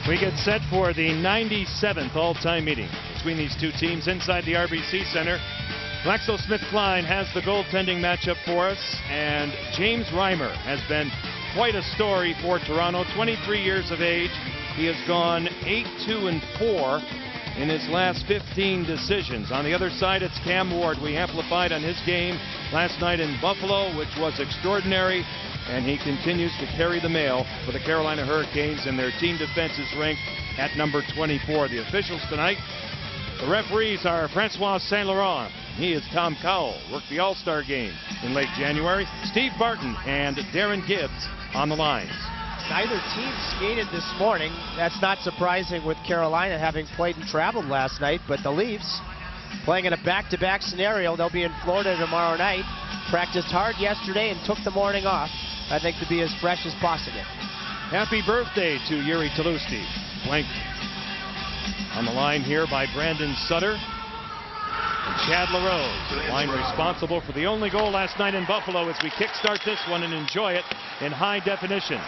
We get set for the 97th all-time meeting between these two teams inside the RBC Center. GlaxoSmithKline has the goaltending matchup for us, and James Reimer has been quite a story for Toronto. 23 years of age. He has gone 8-2-4 in his last 15 decisions. On the other side, it's Cam Ward. We amplified on his game last night in Buffalo, which was extraordinary, and he continues to carry the mail for the Carolina Hurricanes, and their team defense is ranked at number 24. The officials tonight, the referees are Francois Saint Laurent. He is Tom Cowell, worked the All-Star game in late January. Steve Barton and Darren Gibbs on the lines. Neither team skated this morning. That's not surprising with Carolina having played and traveled last night, but the Leafs playing in a back-to-back scenario. They'll be in Florida tomorrow night. Practiced hard yesterday and took the morning off, I think, to be as fresh as possible. Happy birthday to Yuri Tlusty. Blank on the line here by Brandon Sutter and Chad LaRose. Line responsible for the only goal last night in Buffalo as we kickstart this one and enjoy it in high definition.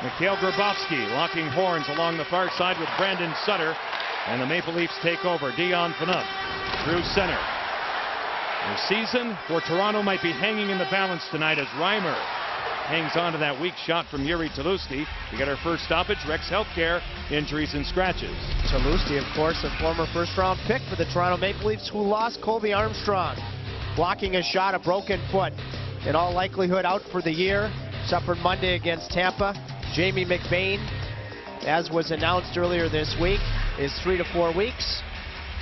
Mikhail Grabovski locking horns along the far side with Brandon Sutter, and the Maple Leafs take over. Dion Phaneuf through center. The season for Toronto might be hanging in the balance tonight as Reimer hangs on to that weak shot from Yuri Tlusty. We got our first stoppage, Rex Healthcare, injuries and scratches. Tlusty, of course, a former first-round pick for the Toronto Maple Leafs, who lost Colby Armstrong, blocking a shot, a broken foot. In all likelihood, out for the year. Suffered Monday against Tampa. Jamie McBain, as was announced earlier this week, is 3 to 4 weeks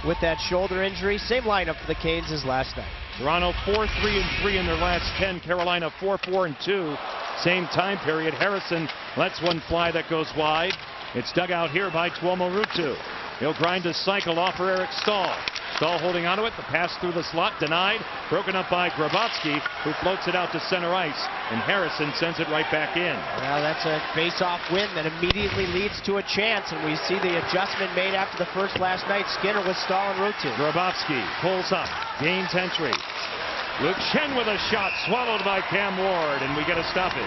with that shoulder injury. Same lineup for the Canes as last night. Toronto 4-3-3 in their last 10. Carolina 4-4-2. Same time period. Harrison lets one fly that goes wide. It's dug out here by Tuomo Ruutu. He'll grind a cycle off for Eric Staal. Staal holding onto it. The pass through the slot denied. Broken up by Grabovski, who floats it out to center ice. And Harrison sends it right back in. Well, that's a face-off win that immediately leads to a chance. And we see the adjustment made after the first last night. Skinner with Staal and Ruutu. Grabovski pulls up. Gains entry. Luke Schenn with a shot. Swallowed by Cam Ward. And we get a stoppage.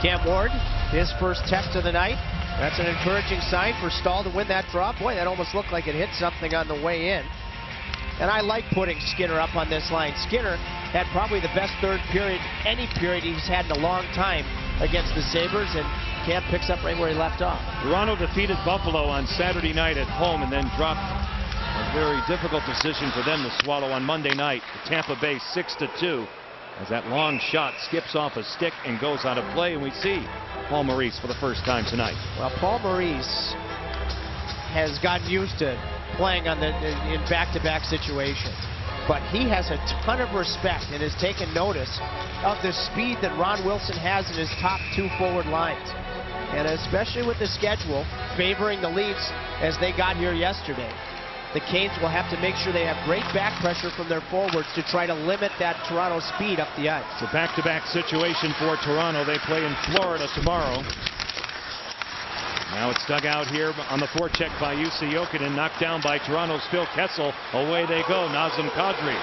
Cam Ward, his first test of the night. That's an encouraging sign for Staal to win that draw. Boy, that almost looked like it hit something on the way in. And I like putting Skinner up on this line. Skinner had probably the best third period, any period he's had in a long time against the Sabres, and Cam picks up right where he left off. Toronto defeated Buffalo on Saturday night at home and then dropped a very difficult decision for them to swallow on Monday night to Tampa Bay 6-2. As that long shot skips off a stick and goes out of play, and we see Paul Maurice for the first time tonight. Well, Paul Maurice has gotten used to playing in back-to-back situations, but he has a ton of respect and has taken notice of the speed that Ron Wilson has in his top two forward lines, and especially with the schedule favoring the Leafs as they got here yesterday. The Canes will have to make sure they have great back pressure from their forwards to try to limit that Toronto speed up the ice. It's a back-to-back situation for Toronto. They play in Florida tomorrow. Now it's dug out here on the forecheck by Jussi Jokinen, knocked down by Toronto's Phil Kessel. Away they go. Nazem Kadri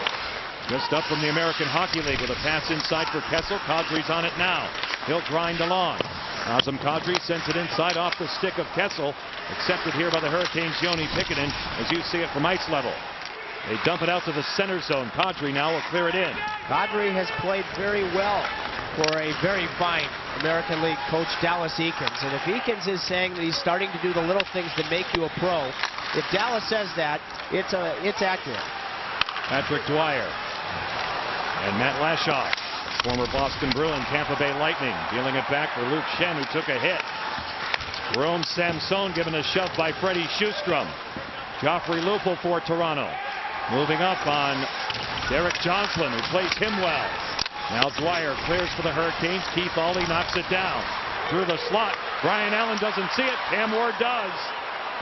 just up from the American Hockey League with a pass inside for Kessel. Kadri's on it now. He'll grind along. Nazem Kadri sends it inside off the stick of Kessel. Accepted here by the Hurricanes' Joni Pikkanen as you see it from ice level. They dump it out to the center zone. Kadri now will clear it in. Kadri has played very well for a very fine American League coach, Dallas Eakins. And if Eakins is saying that he's starting to do the little things that make you a pro, if Dallas says that, it's accurate. Patrick Dwyer and Matt Lashoff, former Boston Bruin, Tampa Bay Lightning, dealing it back for Luke Schenn, who took a hit. Rome Samson given a shove by Freddie Sjustrom. Joffrey Lupul for Toronto. Moving up on Derek Johnson, who plays him well. Now Dwyer clears for the Hurricanes. Keith Auley knocks it down. Through the slot. Brian Allen doesn't see it. Cam Ward does.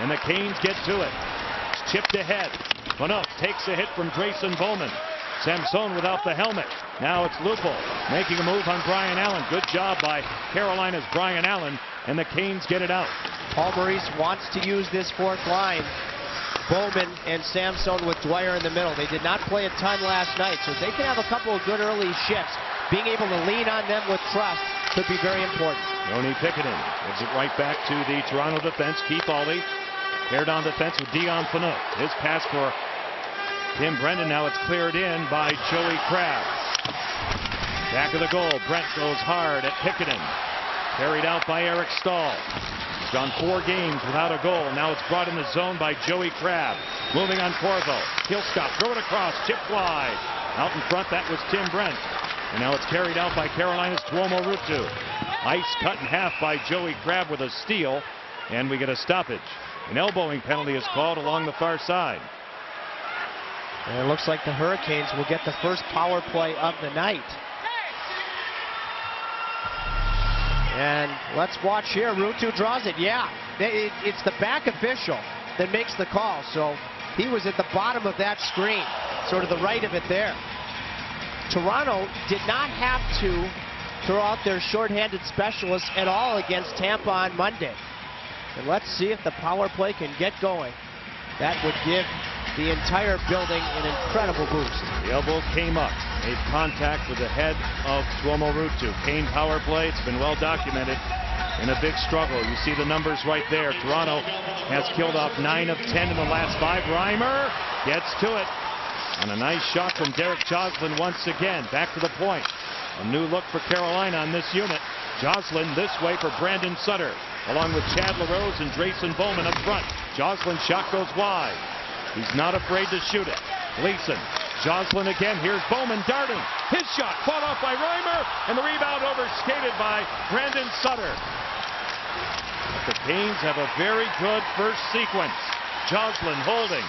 And the Canes get to it. It's chipped ahead. Phaneuf takes a hit from Grayson Bowman. Samson without the helmet. Now it's Lupul making a move on Brian Allen. Good job by Carolina's Brian Allen. And the Canes get it out. Paul Maurice wants to use this fourth line. Bowman and Samson with Dwyer in the middle. They did not play a ton last night, so they can have a couple of good early shifts. being able to lean on them with trust could be very important. Yoni Pickenin gives it right back to the Toronto defense. Keith Ollie paired on defense with Dion Phaneuf. His pass for Tim Brendan. Now it's cleared in by Joey Crabb. Back of the goal. Brent goes hard at Pickenin. Carried out by Eric Stahl. He's gone 4 games without a goal. Now it's brought in the zone by Joey Crabb. Moving on Corvo. He'll stop. Throw it across. Chip wide. Out in front, that was Tim Brent. And now it's carried out by Carolina's Tuomo Ruutu. Ice cut in half by Joey Crabb with a steal. And we get a stoppage. An elbowing penalty is called along the far side. And it looks like the Hurricanes will get the first power play of the night. And let's watch here. Ruutu draws it. Yeah, it's the back official that makes the call. So he was at the bottom of that screen, sort of the right of it there. Toronto did not have to throw out their shorthanded specialists at all against Tampa on Monday. And let's see if the power play can get going. That would give the entire building an incredible boost. The elbow came up, made contact with the head of Tuomo Ruutu. Kane power play, it's been well documented in a big struggle. You see the numbers right there. Toronto has killed off 9 of 10 in the last 5. Reimer gets to it. And a nice shot from Derek Joslin once again. Back to the point. A new look for Carolina on this unit. Joslin this way for Brandon Sutter, along with Chad LaRose and Drayson Bowman up front. Joslin's shot goes wide. He's not afraid to shoot it. Gleason. Joslin again. Here's Bowman darting. His shot fought off by Reimer, and the rebound overskated by Brandon Sutter. But the Canes have a very good first sequence. Joslin holding.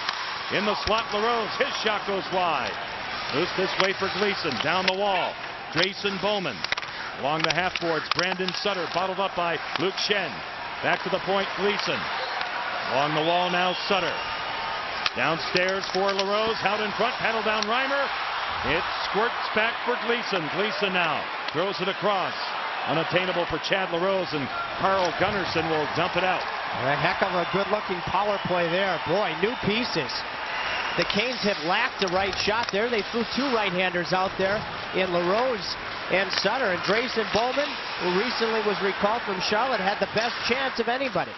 In the slot, LaRose. His shot goes wide. Loose this way for Gleason. Down the wall. Drayson Bowman. Along the half boards, Brandon Sutter bottled up by Luke Shen. Back to the point, Gleason. Along the wall now, Sutter. Downstairs for LaRose. Out in front, paddle down Reimer. It squirts back for Gleason. Gleason now throws it across. Unattainable for Chad LaRose, and Carl Gunnarsson will dump it out. A heck of a good-looking power play there. Boy, new pieces. The Canes have lacked a right shot there. They threw 2 right-handers out there in LaRose and Sutter. And Drayson Bowman, who recently was recalled from Charlotte, had the best chance of anybody.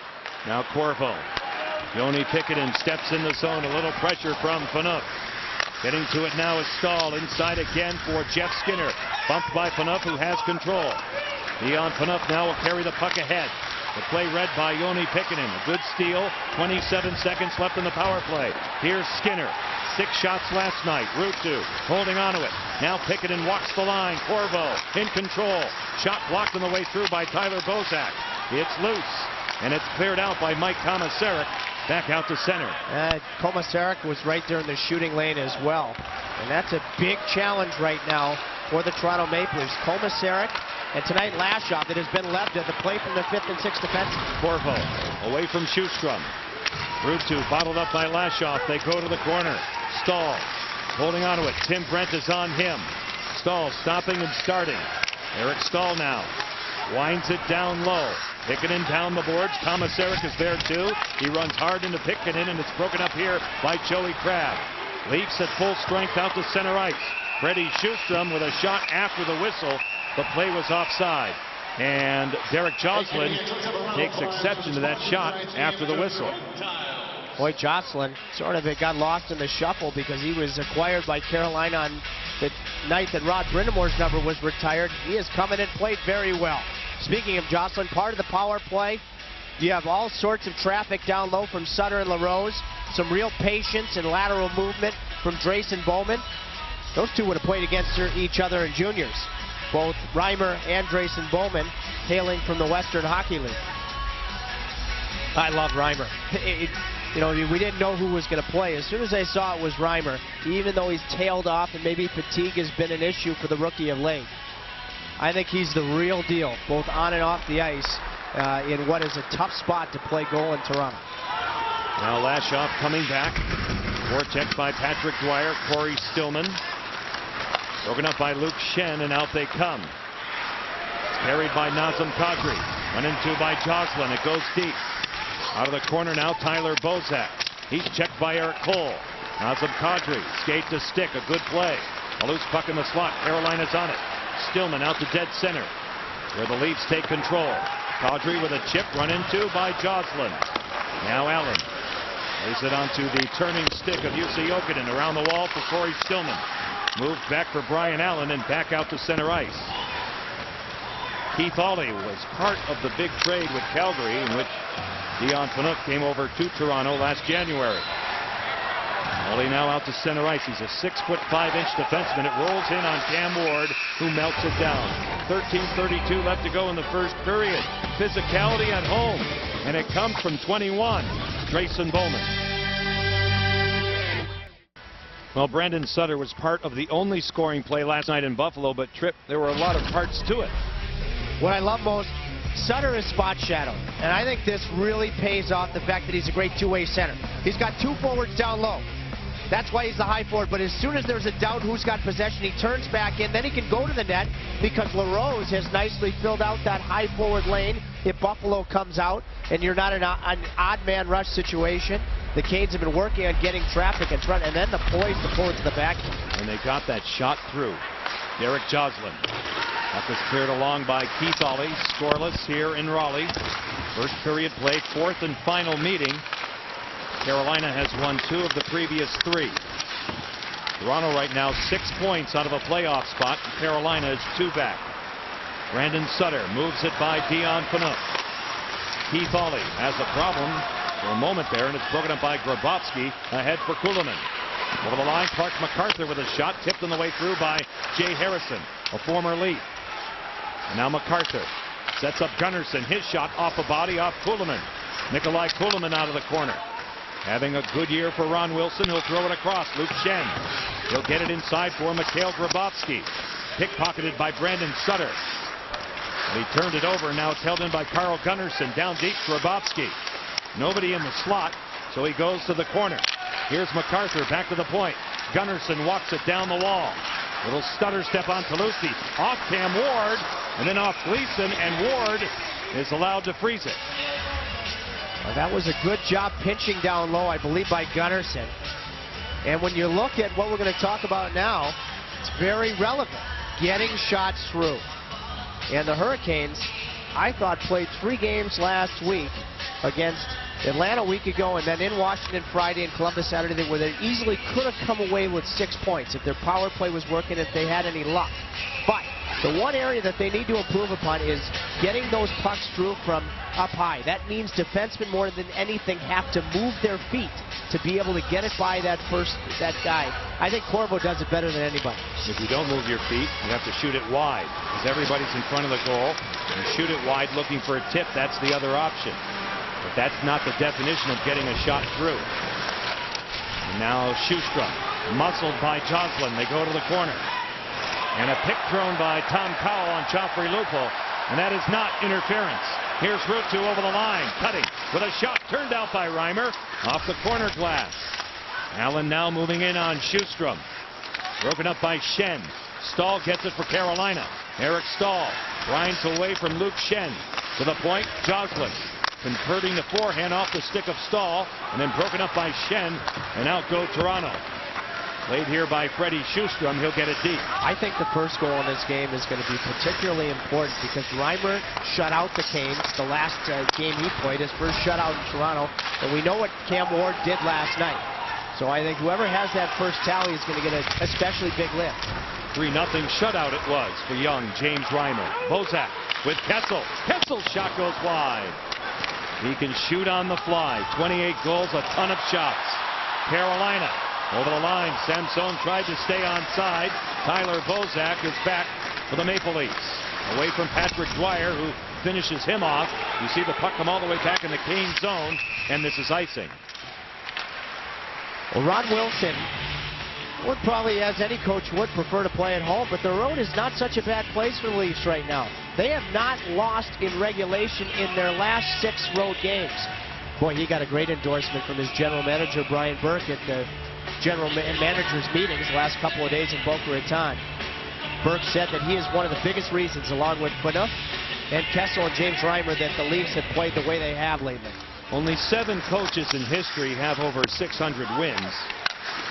Now Corvo. Yoni Pickenin steps in the zone. A little pressure from Phaneuf. Getting to it now is Stahl. Inside again for Jeff Skinner. Bumped by Phaneuf, who has control. Dion Phaneuf now will carry the puck ahead. The play read by Yoni Pickenin. A good steal. 27 seconds left in the power play. Here's Skinner. 6 shots last night. Ruutu holding on to it. Now Pickenin walks the line. Corvo in control. Shot blocked on the way through by Tyler Bozak. It's loose. And it's cleared out by Mike Komisarek. Back out to center. Komisarek was right there in the shooting lane as well. And that's a big challenge right now for the Toronto Maple Leafs. Komisarek and tonight Lashoff, that has been left at the play from the 5th and 6th defense. Corvo away from Schustrom. Ruutu bottled up by Lashoff. They go to the corner. Stahl holding on to it. Tim Brent is on him. Stahl stopping and starting. Eric Stahl now winds it down low. Pickenin down the boards. Komisarek is there too. He runs hard into Pickenin, and it's broken up here by Joey Crabb. Leafs at full strength out to center ice. Freddie Schustrom with a shot after the whistle. The play was offside. And Derek Joslin takes exception to that shot after the whistle. Boy, Joslin sort of got lost in the shuffle because he was acquired by Carolina on the night that Rod Brindamore's number was retired. He has come in and played very well. Speaking of Joslin, part of the power play, you have all sorts of traffic down low from Sutter and LaRose. Some real patience and lateral movement from Drayson Bowman. Those two would have played against each other in juniors. Both Reimer and Drayson Bowman hailing from the Western Hockey League. I love Reimer. You know, we didn't know who was going to play. As soon as I saw it was Reimer, even though he's tailed off and maybe fatigue has been an issue for the rookie of late, I think he's the real deal, both on and off the ice, in what is a tough spot to play goal in Toronto. Now Lashoff coming back. Vortex by Patrick Dwyer, Corey Stillman. Broken up by Luke Shen, and out they come. It's carried by Nazem Kadri. Run into by Joslin. It goes deep. Out of the corner now, Tyler Bozak. He's checked by Eric Cole. Nazem Kadri, skate to stick, a good play. A loose puck in the slot. Carolina's on it. Stillman out to dead center, where the Leafs take control. Kadri with a chip run into by Jocelyn. Now Allen lays it onto the turning stick of Jussi Jokinen around the wall for Corey Stillman. Moved back for Brian Allen and back out to center ice. Keith Aulley was part of the big trade with Calgary in which Dion Phaneuf came over to Toronto last January. Aulley now out to center ice. He's a 6'5" defenseman. It rolls in on Cam Ward, who melts it down. 13:32 left to go in the first period. Physicality at home, and it comes from 21, Grayson Bowman. Well, Brandon Sutter was part of the only scoring play last night in Buffalo, but Tripp, there were a lot of parts to it. What I love most, Sutter is spot shadowed, and I think this really pays off the fact that he's a great two-way center. He's got two forwards down low. That's why he's the high forward, but as soon as there's a doubt who's got possession, he turns back in, then he can go to the net because LaRose has nicely filled out that high forward lane. If Buffalo comes out and you're not in an odd man rush situation, the Canes have been working on getting traffic in front, and then the poise to pull it to the back. And they got that shot through. Derek Joslin. Puck is cleared along by Keith Aulley, scoreless here in Raleigh. First period play, fourth and final meeting. Carolina has won 2 of the previous 3. Toronto right now 6 points out of a playoff spot. Carolina is 2 back. Brandon Sutter moves it by Dion Phaneuf. Keith Aulley has a problem for a moment there, and it's broken up by Grabowski ahead for Kulemin. Over the line, Clark MacArthur with a shot tipped on the way through by Jay Harrison, a former Leaf. And now MacArthur sets up Gunnarsson. His shot off a body off Kulemin. Nikolai Kulemin out of the corner. Having a good year for Ron Wilson. He'll throw it across. Luke Schenn. He'll get it inside for Mikhail Grabowski. Pickpocketed by Brandon Sutter. And he turned it over. Now it's held in by Carl Gunnarsson. Down deep, Grabowski. Nobody in the slot, so he goes to the corner. Here's MacArthur back to the point. Gunnarsson walks it down the wall. Little stutter step on Toulouse. Off Cam Ward, and then off Gleason, and Ward is allowed to freeze it. Well, that was a good job pinching down low, I believe, by Gunnarsson. And when you look at what we're going to talk about now, it's very relevant. Getting shots through. And the Hurricanes, I thought, played 3 games last week against Atlanta a week ago, and then in Washington Friday and Columbus Saturday, where they easily could have come away with 6 points if their power play was working, if they had any luck. But the one area that they need to improve upon is getting those pucks through from up high. That means defensemen more than anything have to move their feet to be able to get it by that guy. I think Corvo does it better than anybody. If you don't move your feet, you have to shoot it wide, because everybody's in front of the goal. You shoot it wide looking for a tip. That's the other option. But that's not the definition of getting a shot through. And now Sjostrom, muscled by Joslin. They go to the corner. And a pick thrown by Tom Cowell on Joffrey Lupul. And that is not interference. Here's Ruutu over the line, cutting with a shot turned out by Reimer off the corner glass. Allen now moving in on Sjostrom. Broken up by Schenn. Stahl gets it for Carolina. Eric Stahl grinds away from Luke Schenn. To the point, Joslin converting the forehand off the stick of Stahl, and then broken up by Schenn, and out go Toronto. Played here by Freddie Sjostrom. He'll get it deep. I think the first goal in this game is going to be particularly important because Reimer shut out the Canes the last game he played, his first shutout in Toronto, and we know what Cam Ward did last night. So I think whoever has that first tally is going to get an especially big lift. 3-0 shutout it was for young James Reimer. Bozak with Kessel. Kessel's shot goes wide. He can shoot on the fly. 28 goals, a ton of shots. Carolina over the line. Samson tried to stay onside. Tyler Bozak is back for the Maple Leafs. Away from Patrick Dwyer, who finishes him off. You see the puck come all the way back in the Cane zone, and this is icing. Well, Ron Wilson would probably, as any coach would, prefer to play at home, but the road is not such a bad place for the Leafs right now. They have not lost in regulation in their last 6 road games. Boy, he got a great endorsement from his general manager, Brian Burke, at the general managers meetings the last couple of days in Boca Raton. Burke said that he is one of the biggest reasons, along with Phaneuf and Kessel and James Reimer, that the Leafs have played the way they have lately. Only 7 coaches in history have over 600 wins.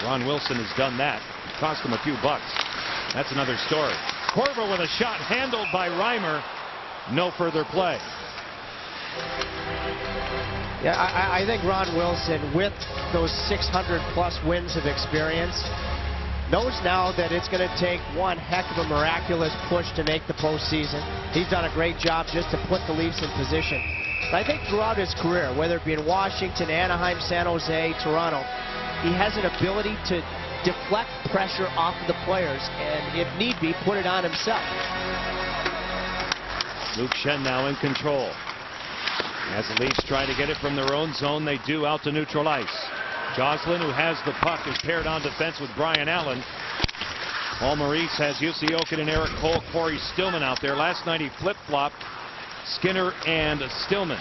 Ron Wilson has done that. It cost him a few bucks. That's another story. Corvo with a shot handled by Reimer. No further play. Yeah, I think Ron Wilson, with those 600-plus wins of experience, knows now that it's going to take one heck of a miraculous push to make the postseason. He's done a great job just to put the Leafs in position. But I think throughout his career, whether it be in Washington, Anaheim, San Jose, Toronto, he has an ability to deflect pressure off of the players and, if need be, put it on himself. Luke Schenn now in control. As the Leafs try to get it from their own zone, they do out to neutral ice. Joslin, who has the puck, is paired on defense with Brian Allen. Paul Maurice has Jussi Jokinen and Eric Cole, Corey Stillman out there. Last night he flip-flopped Skinner and Stillman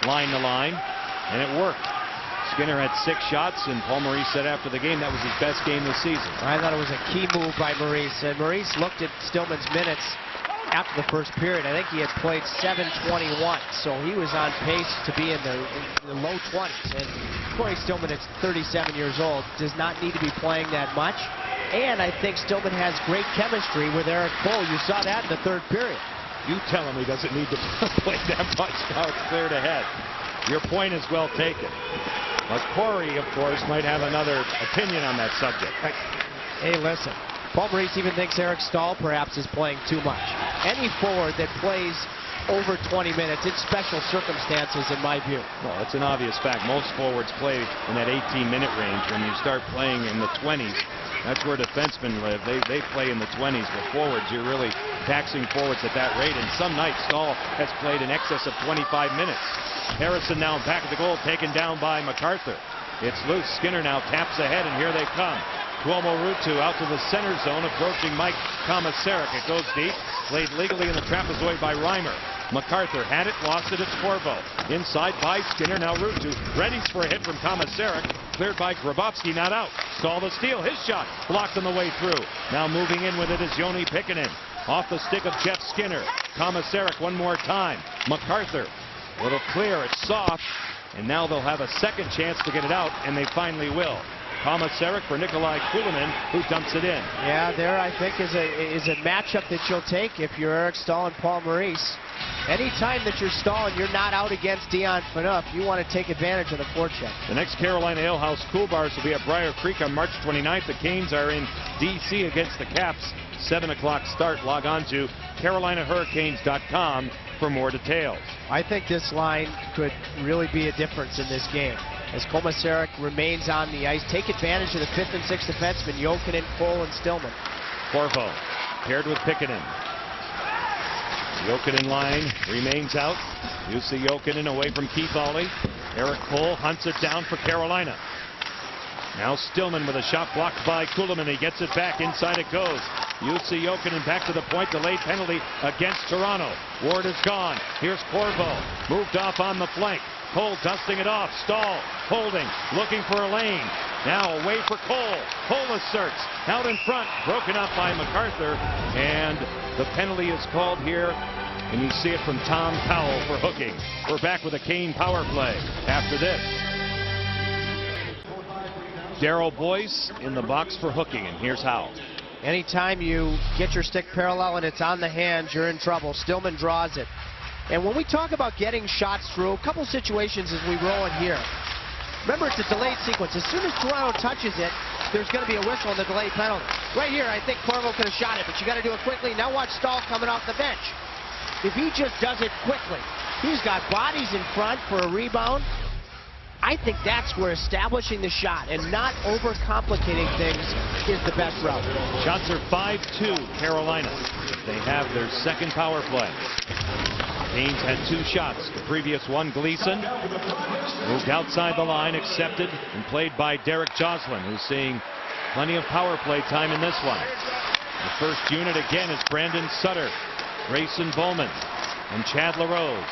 line to line, and it worked. Skinner had 6 shots, and Paul Maurice said after the game that was his best game this season. I thought it was a key move by Maurice, and Maurice looked at Stillman's minutes after the first period. I think he had played 7:21, so he was on pace to be in the low 20s. And Corey Stillman, is 37 years old, does not need to be playing that much. And I think Stillman has great chemistry with Eric Cole. You saw that in the third period. You tell him he doesn't need to play that much. Now it's cleared ahead. Your point is well taken. But Corey, of course, might have another opinion on that subject. Hey, listen. Paul Maurice even thinks Eric Stahl perhaps is playing too much. Any forward that plays over 20 minutes, it's special circumstances in my view. Well, it's an obvious fact. Most forwards play in that 18-minute range. When you start playing in the 20s, that's where defensemen live. They play in the 20s. But forwards, you're really taxing forwards at that rate. And some nights, Stahl has played in excess of 25 minutes. Harrison now back at the goal, taken down by MacArthur. It's loose. Skinner now taps ahead, and here they come. Tuomo Ruutu out to the center zone, approaching Mike Komisarek. It goes deep, played legally in the trapezoid by Reimer. MacArthur had it, lost it, it's Corvo. Inside by Skinner, now Ruutu. Readies for a hit from Komisarek. Cleared by Grabowski, not out. Stahl the steal, his shot blocked on the way through. Now moving in with it is Joni Pikkanen. Off the stick of Jeff Skinner. Komisarek one more time. MacArthur, a little clear, it's soft. And now they'll have a second chance to get it out, and they finally will. Komisarek for Nikolai Kulemin, who dumps it in. Yeah, there I think is a matchup that you'll take if you're Eric Stahl and Paul Maurice. Anytime that you're Stahl and you're not out against Dion Phaneuf, you want to take advantage of the forecheck. The next Carolina Ale House Cool Bars will be at Briar Creek on March 29th. The Canes are in D.C. against the Caps. 7 o'clock start. Log on to CarolinaHurricanes.com for more details. I think this line could really be a difference in this game. As Komisarek remains on the ice, take advantage of the 5th and 6th defensemen, Jokinen, Cole, and Stillman. Corvo paired with Pikkanen. Jokinen line remains out. Jussi Jokinen away from Keith Ollie. Eric Cole hunts it down for Carolina. Now Stillman with a shot blocked by Kulemin. He gets it back. Inside it goes. Jussi Jokinen back to the point. Delayed penalty against Toronto. Ward is gone. Here's Corvo. Moved off on the flank. Cole dusting it off. Stahl holding. Looking for a lane. Now away for Cole. Cole asserts. Out in front. Broken up by MacArthur. And the penalty is called here. And you see it from Tom Powell for hooking. We're back with a Kane power play after this. Darryl Boyce in the box for hooking, and here's how. Anytime you get your stick parallel and it's on the hands, you're in trouble. Stillman draws it. And when we talk about getting shots through, a couple situations as we roll in here. Remember, it's a delayed sequence. As soon as Toronto touches it, there's going to be a whistle and the delayed penalty. Right here, I think Corvo could have shot it, but you got to do it quickly. Now watch Stahl coming off the bench. If he just does it quickly, he's got bodies in front for a rebound. I think that's where establishing the shot and not overcomplicating things is the best route. Shots are 5-2 Carolina. They have their second power play. Canes had 2 shots. The previous one, Gleason, moved outside the line, accepted, and played by Derek Joslin, who's seeing plenty of power play time in this one. The first unit again is Brandon Sutter, Grayson Bowman, and Chad LaRose.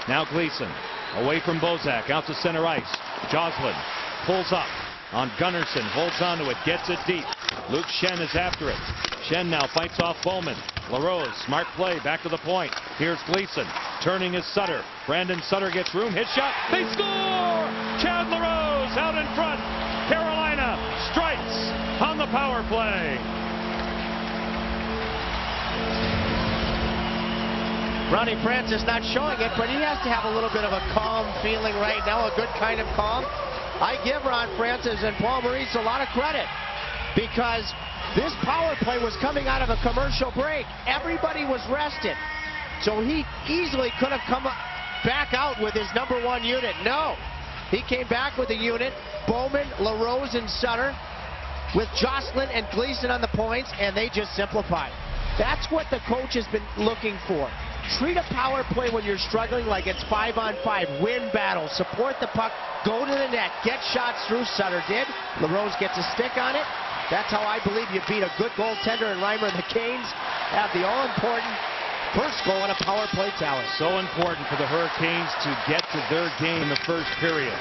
Now Gleason. Away from Bozak, out to center ice. Joslin pulls up on Gunnarsson, holds onto it, gets it deep. Luke Schenn is after it. Schenn now fights off Bowman. LaRose, smart play, back to the point. Here's Gleason, turning his Sutter. Brandon Sutter gets room, his shot, they score! Chad LaRose out in front. Carolina strikes on the power play. Ronnie Francis not showing it, but he has to have a little bit of a calm feeling right now, a good kind of calm. I give Ron Francis and Paul Maurice a lot of credit because this power play was coming out of a commercial break. Everybody was rested. So he easily could have come back out with his #1 unit. No, he came back with a unit. Bowman, LaRose, and Sutter with Jocelyn and Gleason on the points, and they just simplified. That's what the coach has been looking for. Treat a power play when you're struggling like it's 5-on-5. Win battles, support the puck, go to the net, get shots through. Sutter did. LaRose gets a stick on it. That's how I believe you beat a good goaltender in Reimer. And the Canes have the all-important first goal on a power play tally. So important for the Hurricanes to get to their game in the first period.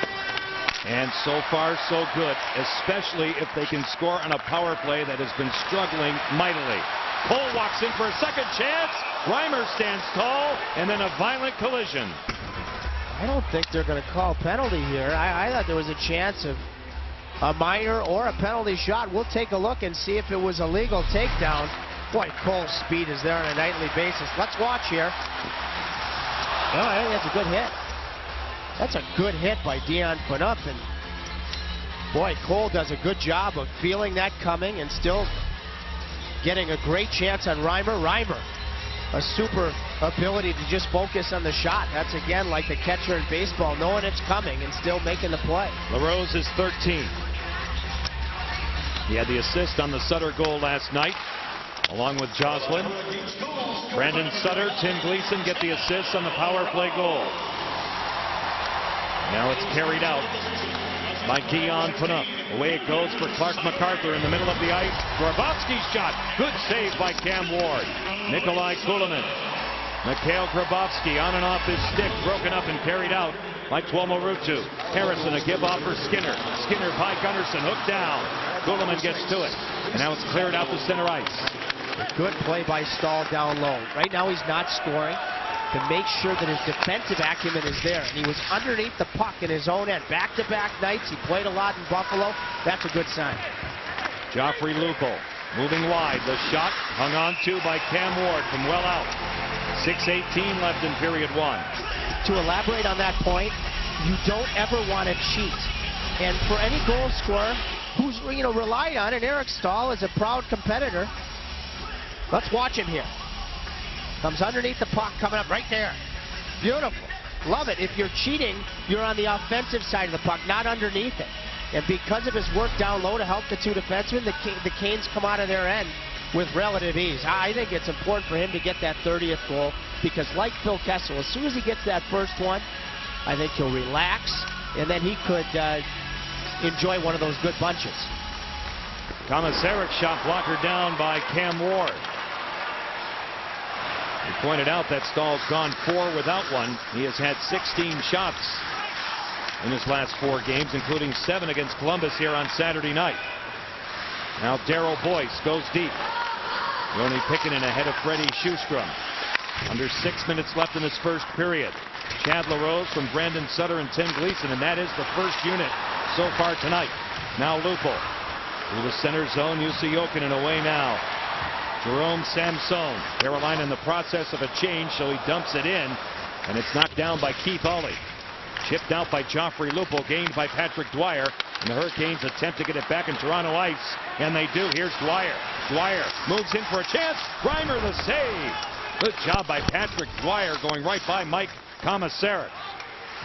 And so far, so good, especially if they can score on a power play that has been struggling mightily. Cole walks in for a second chance. Reimer stands tall, and then a violent collision. I don't think they're going to call penalty here. I thought there was a chance of a minor or a penalty shot. We'll take a look and see if it was a legal takedown. Boy, Cole's speed is there on a nightly basis. Let's watch here. No, I think that's a good hit. That's a good hit by Dion Phaneuf. And boy, Cole does a good job of feeling that coming and still getting a great chance on Reimer. Reimer, a super ability to just focus on the shot. That's again like the catcher in baseball, knowing it's coming and still making the play. LaRose is 13. He had the assist on the Sutter goal last night, along with Jocelyn. Brandon Sutter, Tim Gleason get the assists on the power play goal. Now it's carried out by Dion Phaneuf. Away it goes for Clark MacArthur in the middle of the ice. Grabowski's shot. Good save by Cam Ward. Nikolai Kulemin. Mikhail Grabowski on and off his stick. Broken up and carried out by Tuomo Ruutu. Harrison a give off for Skinner. Skinner by Gunnarsson. Hooked down. Kulemin gets to it. And now it's cleared out to center ice. Good play by Stahl down low. Right now he's not scoring, to make sure that his defensive acumen is there. And he was underneath the puck in his own end. Back-to-back nights. He played a lot in Buffalo. That's a good sign. Joffrey Lupul moving wide. The shot hung on to by Cam Ward from well out. 6:18 left in period 1. To elaborate on that point, you don't ever want to cheat. And for any goal scorer who's relied on, and Eric Stahl is a proud competitor, let's watch him here. Comes underneath the puck, coming up right there. Beautiful. Love it. If you're cheating, you're on the offensive side of the puck, not underneath it. And because of his work down low to help the two defensemen, the Canes come out of their end with relative ease. I think it's important for him to get that 30th goal because, like Phil Kessel, as soon as he gets that first one, I think he'll relax, and then he could enjoy one of those good bunches. Komisarek shot blocker down by Cam Ward. He pointed out that Stahl's gone 4 without one. He has had 16 shots in his last 4 games, including 7 against Columbus here on Saturday night. Now Darryl Boyce goes deep. Yoni Pikkinen ahead of Freddie Sjustrom. Under 6 minutes left in this first period. Chad LaRose from Brandon Sutter and Tim Gleason, and that is the first unit so far tonight. Now Lupul through the center zone. Jussi Jokinen away now. Jerome Samson. Carolina in the process of a change, so he dumps it in, and it's knocked down by Keith Hawley. Chipped out by Joffrey Lupul, gained by Patrick Dwyer, and the Hurricanes attempt to get it back in Toronto ice, and they do. Here's Dwyer. Dwyer moves in for a chance. Reimer the save. Good job by Patrick Dwyer, going right by Mike Komisarek.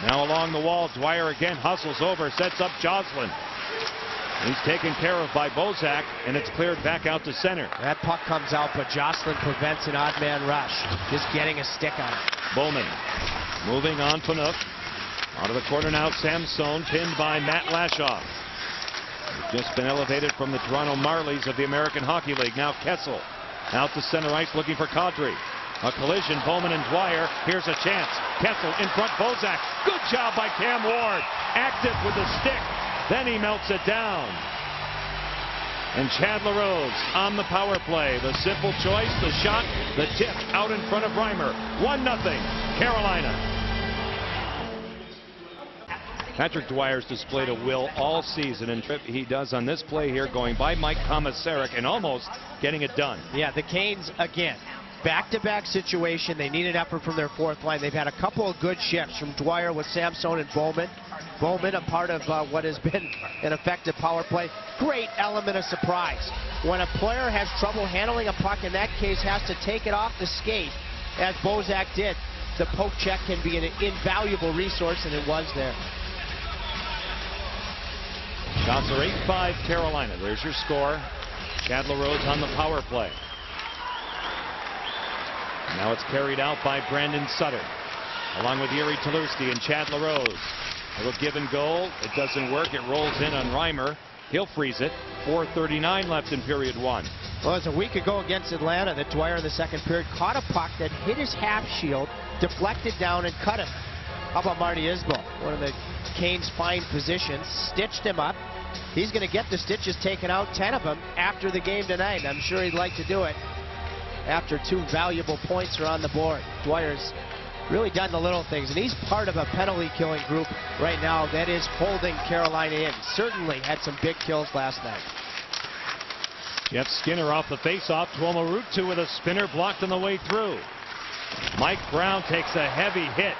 Now along the wall, Dwyer again hustles over, sets up Jocelyn. He's taken care of by Bozak, and it's cleared back out to center. That puck comes out, but Jocelyn prevents an odd man rush. Just getting a stick on it. Bowman moving on Phaneuf. Out of the corner now, Samson, pinned by Matt Lashoff. He's just been elevated from the Toronto Marlies of the American Hockey League. Now Kessel out to center ice looking for Kadri. A collision, Bowman and Dwyer. Here's a chance. Kessel in front, Bozak. Good job by Cam Ward. Active with the stick. Then he melts it down. And Chad LaRose on the power play. The simple choice, the shot, the tip out in front of Reimer. 1-0 Carolina. Patrick Dwyer's displayed a will all season, and he does on this play here, going by Mike Komisarek and almost getting it done. Yeah, the Canes, again, Back-to-back situation. They need an effort from their fourth line. They've had a couple of good shifts from Dwyer with Samson and Bowman. Bowman, a part of what has been an effective power play. Great element of surprise. When a player has trouble handling a puck, in that case has to take it off the skate, as Bozak did, the poke check can be an invaluable resource, and it was there. Shots are 8-5 Carolina. There's your score. Chad LaRose on the power play. Now it's carried out by Brandon Sutter, along with Yuri Tlusty and Chad LaRose. A little give and go. It doesn't work. It rolls in on Reimer. He'll freeze it. 4:39 left in period one. Well, it was a week ago against Atlanta that Dwyer in the second period caught a puck that hit his half shield, deflected down, and cut him. How about Mar.16? One of the Canes' fine positions. Stitched him up. He's going to get the stitches taken out, 10 of them, after the game tonight. I'm sure he'd like to do it after 2 valuable points are on the board. Dwyer's really done the little things, and he's part of a penalty-killing group right now that is holding Carolina in. Certainly had some big kills last night. Jeff Skinner off the face-off. Tuomo Ruutu with a spinner blocked on the way through. Mike Brown takes a heavy hit.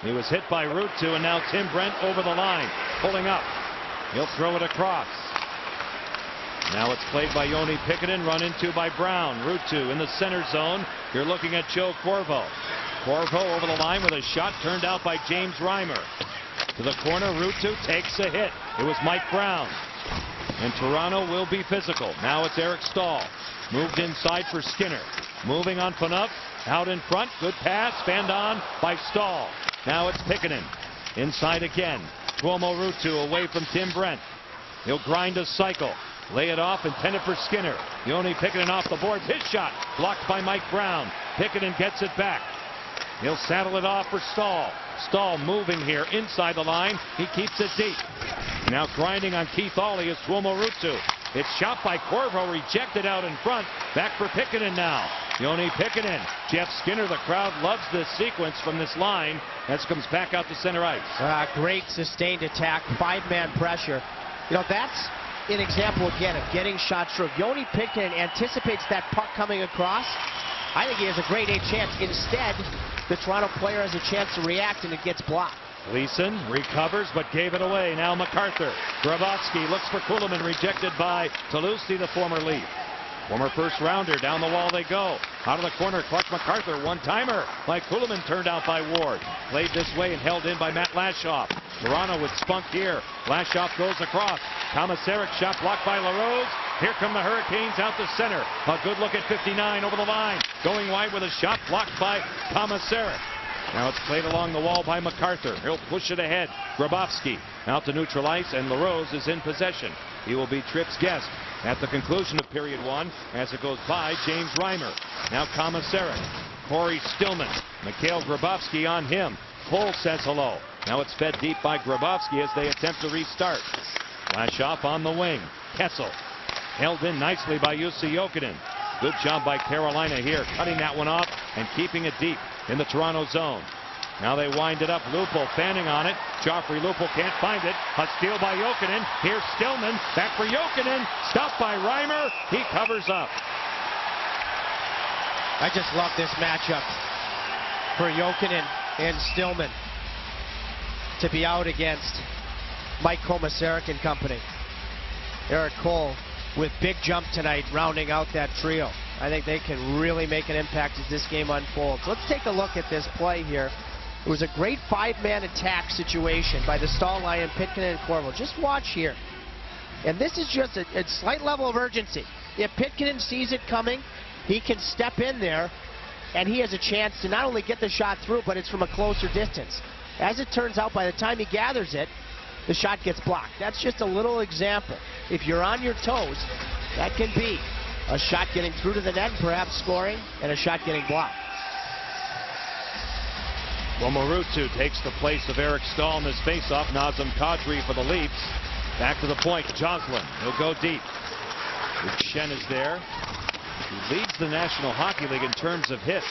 He was hit by Ruutu, and now Tim Brent over the line, pulling up. He'll throw it across. Now it's played by Joni Pikkanen, run into by Brown. Ruutu in the center zone. You're looking at Joe Corvo. Corvo over the line with a shot turned out by James Reimer. To the corner, Ruutu takes a hit. It was Mike Brown. And Toronto will be physical. Now it's Eric Staal. Moved inside for Skinner. Moving on Phaneuf. Out in front. Good pass. Fanned on by Staal. Now it's Pikkanen. Inside again. Tuomo Ruutu away from Tim Brent. He'll grind a cycle. Lay it off, intended for Skinner. Joni Pikkanen off the boards. His shot blocked by Mike Brown. Pikkanen gets it back. He'll saddle it off for Staal. Staal moving here inside the line. He keeps it deep. Now grinding on Keith Auley is Tuomo Ruutu. It's shot by Corvo, rejected out in front. Back for Pikkanen now. Joni Pikkanen. Jeff Skinner, the crowd loves this sequence from this line as it comes back out to center ice. Great sustained attack, 5-man pressure. You know, that's an example again of getting shots through. Joni Pikkanen anticipates that puck coming across. I think he has a great A chance. Instead, the Toronto player has a chance to react, and it gets blocked. Gleason recovers but gave it away. Now MacArthur. Grabowski looks for Kuhlman, rejected by Tlusty, the former Leaf. Former first rounder. Down the wall they go. Out of the corner, Clark MacArthur. One-timer by Kuhlman, turned out by Ward. Played this way and held in by Matt Lashoff. Toronto with spunk here. Lashoff goes across. Komisarek shot blocked by LaRose. Here come the Hurricanes out to center. A good look at 59 over the line. Going wide with a shot blocked by Komisarek. Now it's played along the wall by MacArthur. He'll push it ahead. Grabowski out to neutral ice, and LaRose is in possession. He will be Tripp's guest at the conclusion of period one as it goes by James Reimer. Now Komisarek. Corey Stillman. Mikhail Grabowski on him. Cole says hello. Now it's fed deep by Grabowski as they attempt to restart. Lashoff on the wing. Kessel held in nicely by Jussi Jokinen. Good job by Carolina here, cutting that one off and keeping it deep in the Toronto zone. Now they wind it up. Lupul fanning on it. Joffrey Lupul can't find it. A steal by Jokinen. Here's Stillman. Back for Jokinen. Stopped by Reimer. He covers up. I just love this matchup for Jokinen and Stillman to be out against Mike Komisarek and company. Eric Cole with big jump tonight, rounding out that trio. I think they can really make an impact as this game unfolds. Let's take a look at this play here. It was a great 5-man attack situation by the Staal line, Pikkanen and Corvo. Just watch here. And this is just a slight level of urgency. If Pikkanen sees it coming, he can step in there, and he has a chance to not only get the shot through, but it's from a closer distance. As it turns out, by the time he gathers it, the shot gets blocked. That's just a little example. If you're on your toes, that can be a shot getting through to the net, perhaps scoring, and a shot getting blocked. Tuomo Ruutu takes the place of Eric Staal in this faceoff. Nazem Kadri for the Leafs. Back to the point. Joslin. He'll go deep. Luke Schenn is there. He leads the National Hockey League in terms of hits.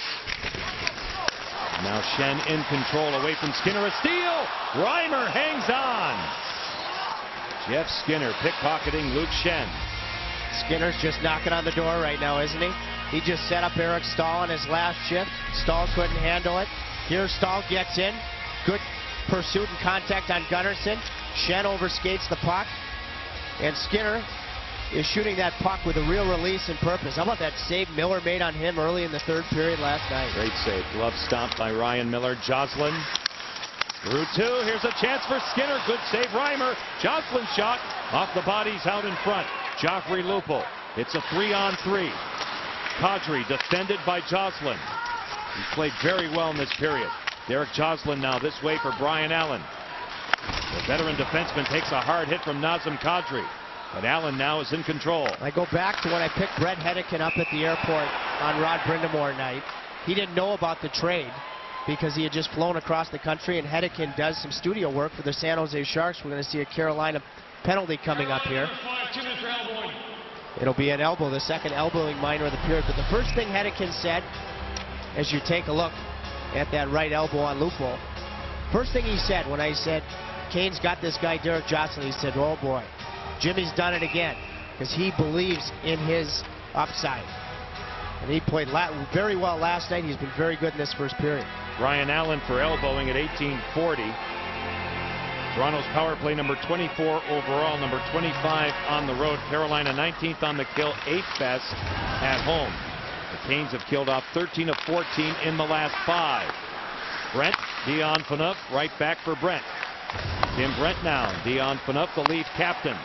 Now Schenn in control away from Skinner. A steal. Reimer hangs on. Jeff Skinner pickpocketing Luke Schenn. Skinner's just knocking on the door right now, isn't he? He just set up Eric Stahl on his last shift. Stahl couldn't handle it. Here Stahl gets in. Good pursuit and contact on Gunnarsson. Schenn overskates the puck. And Skinner is shooting that puck with a real release and purpose. How about that save Miller made on him early in the third period last night? Great save. Glove stopped by Ryan Miller. Jocelyn through two. Here's a chance for Skinner. Good save, Reimer. Jocelyn shot off the bodies out in front. Joffrey Lupul. It's a 3-on-3. Kadri defended by Jocelyn. He played very well in this period. Derek Jocelyn now this way for Brian Allen. The veteran defenseman takes a hard hit from Nazem Kadri. But Allen now is in control. I go back to when I picked Brett Hedican up at the airport on Rod Brindamore night. He didn't know about the trade because he had just flown across the country, and Hedican does some studio work for the San Jose Sharks. We're going to see a Carolina penalty coming up here. It'll be an elbow, the second elbowing minor of the period. But the first thing Hedican said, as you take a look at that right elbow on Lupul, first thing he said when I said, Kane's got this guy Derek Jocelyn, he said, oh boy, Jimmy's done it again, because he believes in his upside. And he played very well last night. He's been very good in this first period. Brian Allen for elbowing at 1840. Toronto's power play number 24 overall, number 25 on the road. Carolina 19th on the kill, 8th best at home. The Canes have killed off 13 of 14 in the last 5. Brent, Dion Phaneuf, right back for Brent. Tim Brent now, Dion Phaneuf, the Leaf captain.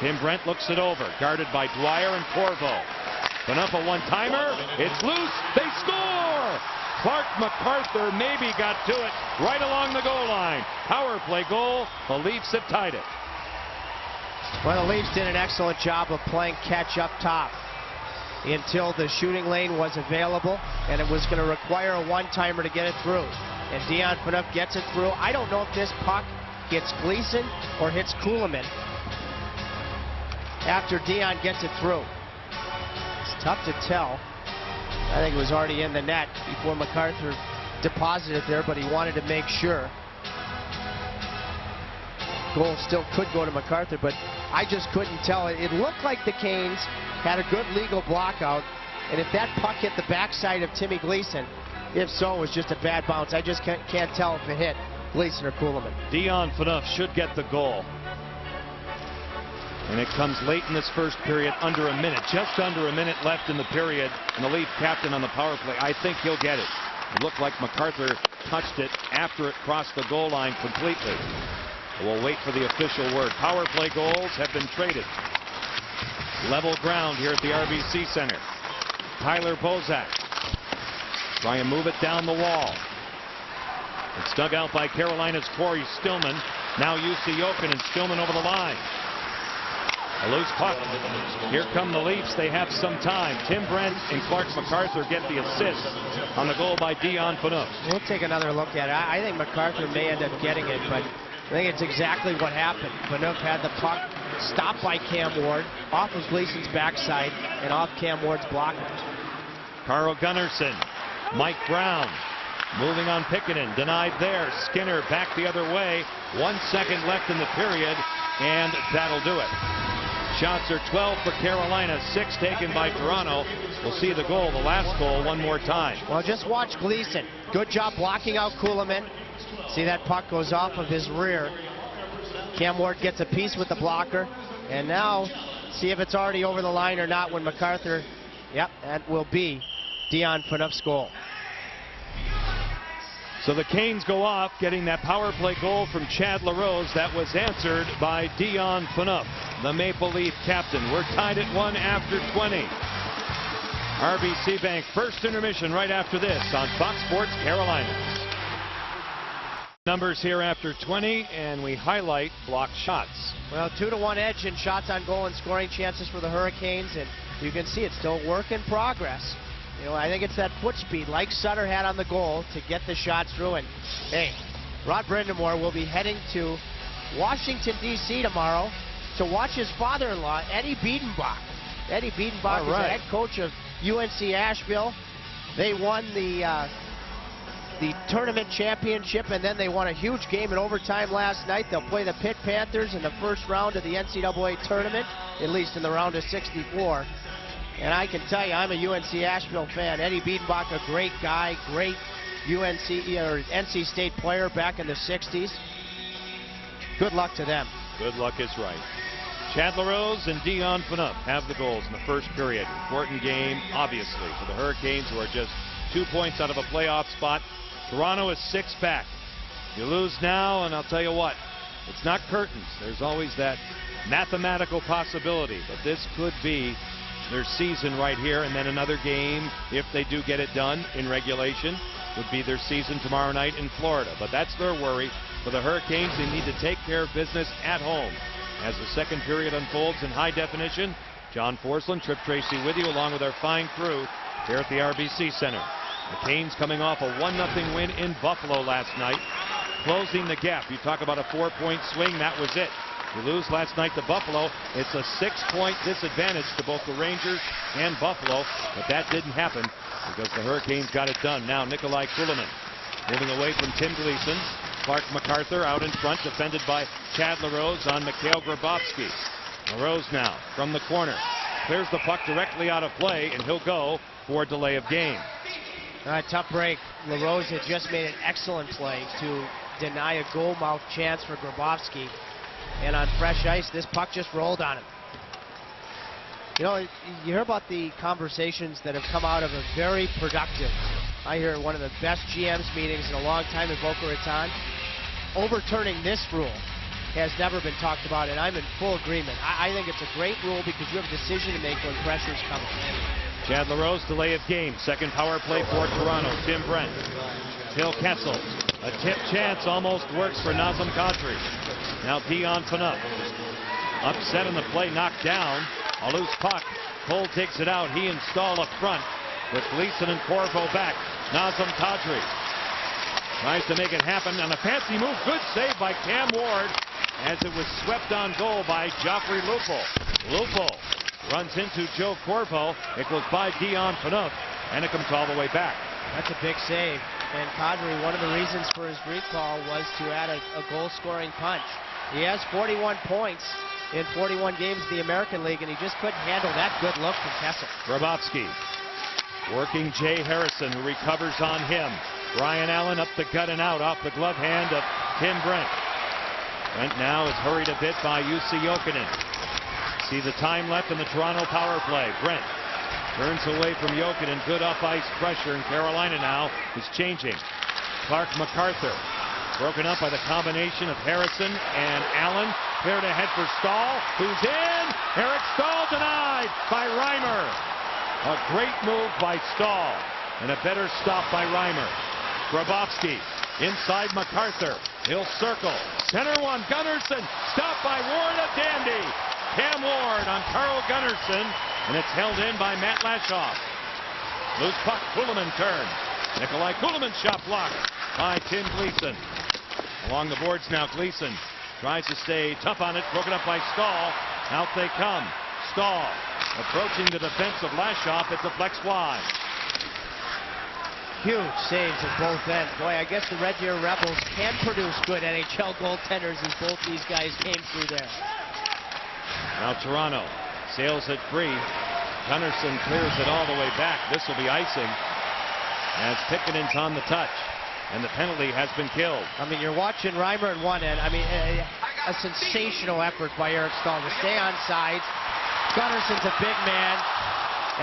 Tim Brent looks it over, guarded by Dwyer and Corvo. Phaneuf a one-timer, it's loose, they score! Clark MacArthur maybe got to it right along the goal line. Power play goal, the Leafs have tied it. Well, the Leafs did an excellent job of playing catch up top until the shooting lane was available, and it was going to require a one-timer to get it through. And Dion Phaneuf gets it through. I don't know if this puck hits Gleason or hits Kuhlman after Dion gets it through. It's tough to tell. I think it was already in the net before MacArthur deposited there, but he wanted to make sure. Goal still could go to MacArthur, but I just couldn't tell. It looked like the Canes had a good legal block out, and if that puck hit the backside of Timmy Gleason, if so, it was just a bad bounce. I just can't tell if it hit Gleason or Kuhlman. Dion Phaneuf should get the goal. And it comes late in this first period, under a minute, just under a minute left in the period, and the Leaf captain on the power play. I think he'll get it. It looked like MacArthur touched it after it crossed the goal line completely. We'll wait for the official word. Power play goals have been traded. Level ground here at the RBC Center. Tyler Bozak. Try and move it down the wall. It's dug out by Carolina's Corey Stillman. Now UC Yoken and Stillman over the line. A loose puck. Here come the Leafs. They have some time. Tim Brent and Clark MacArthur get the assist on the goal by Dion Phaneuf. We'll take another look at it. I think MacArthur may end up getting it, but I think it's exactly what happened. Phaneuf had the puck stopped by Cam Ward, off of Gleason's backside, and off Cam Ward's blocker. Carl Gunnarsson, Mike Brown, moving on Pickenin, denied there. Skinner back the other way. 1 second left in the period, and that'll do it. Shots are 12 for Carolina, 6 taken by Toronto. We'll see the goal, the last goal, one more time. Well, just watch Gleason. Good job blocking out Kuhlman. See that puck goes off of his rear. Cam Ward gets a piece with the blocker. And now, see if it's already over the line or not when MacArthur, yep, that will be Dion Phaneuf's goal. So the Canes go off, getting that power play goal from Chad LaRose. That was answered by Dion Phaneuf, the Maple Leaf captain. We're tied at 1 after 20. RBC Bank first intermission right after this on Fox Sports Carolina. Numbers here after 20, and we highlight blocked shots. Well, 2-to-1 edge in shots on goal and scoring chances for the Hurricanes, and you can see it's still work in progress. You know, I think it's that foot speed like Sutter had on the goal to get the shots through. And hey, Rod Brindamore will be heading to Washington, D.C. tomorrow to watch his father-in-law, Eddie Biedenbach. Eddie Biedenbach is the head coach of UNC Asheville. They won the tournament championship, and then they won a huge game in overtime last night. They'll play the Pitt Panthers in the first round of the NCAA tournament, at least in the round of 64. And I can tell you, I'm a UNC Asheville fan. Eddie Biedenbach, a great guy, great UNC or NC State player back in the 60s. Good luck to them. Good luck is right. Chad LaRose and Dion Phaneuf have the goals in the first period. Important game, obviously, for the Hurricanes, who are just 2 points out of a playoff spot. Toronto is 6 back. You lose now, and I'll tell you what, it's not curtains. There's always that mathematical possibility, but this could be their season right here, and then another game, if they do get it done in regulation, would be their season tomorrow night in Florida. But that's their worry. For the Hurricanes, they need to take care of business at home. As the second period unfolds in high definition, John Forsland, Trip Tracy with you, along with our fine crew here at the RBC Center. The Canes coming off a 1-0 win in Buffalo last night, closing the gap. You talk about a 4-point swing, that was it. You lose last night to Buffalo, it's a 6-point disadvantage to both the Rangers and Buffalo, but that didn't happen because the Hurricanes got it done. Now Nikolai Kulemin moving away from Tim Gleason. Clark MacArthur out in front, defended by Chad LaRose on Mikhail Grabovski. LaRose now from the corner clears the puck directly out of play, and he'll go for delay of game. Tough break. LaRose had just made an excellent play to deny a goal mouth chance for Grabovski. And on fresh ice, this puck just rolled on him. You know, you hear about the conversations that have come out of a very productive, I hear one of the best GM's meetings in a long time in Boca Raton. Overturning this rule has never been talked about, and I'm in full agreement. I think it's a great rule because you have a decision to make when pressure's coming. Chad LaRose, delay of game. Second power play for Toronto. Tim Brent. Phil Kessel. A tip chance almost works for Nazem Kadri. Now Dion Phaneuf. Upset on the play, knocked down. A loose puck. Cole takes it out. He and Stahl up front with Gleason and Corvo back. Nazem Kadri tries to make it happen on a fancy move. Good save by Cam Ward as it was swept on goal by Joffrey Lupul. Lupul runs into Joe Corvo. It goes by Dion Phaneuf, and it comes all the way back. That's a big save. And Kadri, one of the reasons for his recall was to add a goal-scoring punch. He has 41 points in 41 games in the American League, and he just couldn't handle that good look from Kessel. Grabovski working Jay Harrison, who recovers on him. Brian Allen up the gut and out off the glove hand of Tim Brent. Brent now is hurried a bit by Jussi Jokinen. See the time left in the Toronto power play. Brent turns away from Jokinen. Good up-ice pressure, and Carolina now is changing. Clark MacArthur broken up by the combination of Harrison and Allen. Cleared ahead for Stahl, who's in. Eric Stahl denied by Reimer. A great move by Stahl, and a better stop by Reimer. Grabovski inside MacArthur. He'll circle. Center one, Gunnarsson. Stopped by Ward, a dandy. Cam Ward on Carl Gunnarsson, and it's held in by Matt Lashoff. Loose puck, Kulemin turns. Nikolai Kulemin shot blocked by Tim Gleason. Along the boards now, Gleason tries to stay tough on it, broken up by Stahl. Out they come. Stahl approaching the defense of Lashoff. It deflects wide. Huge saves at both ends. Boy, I guess the Red Deer Rebels can produce good NHL goaltenders as both these guys came through there. Now Toronto sails it free. Gunnarsson clears it all the way back. This will be icing as Pickenin's on the touch, and the penalty has been killed. I mean, you're watching Reimer at one end. I mean, a sensational effort by Eric Stahl to stay on sides. Gunnarsson's a big man,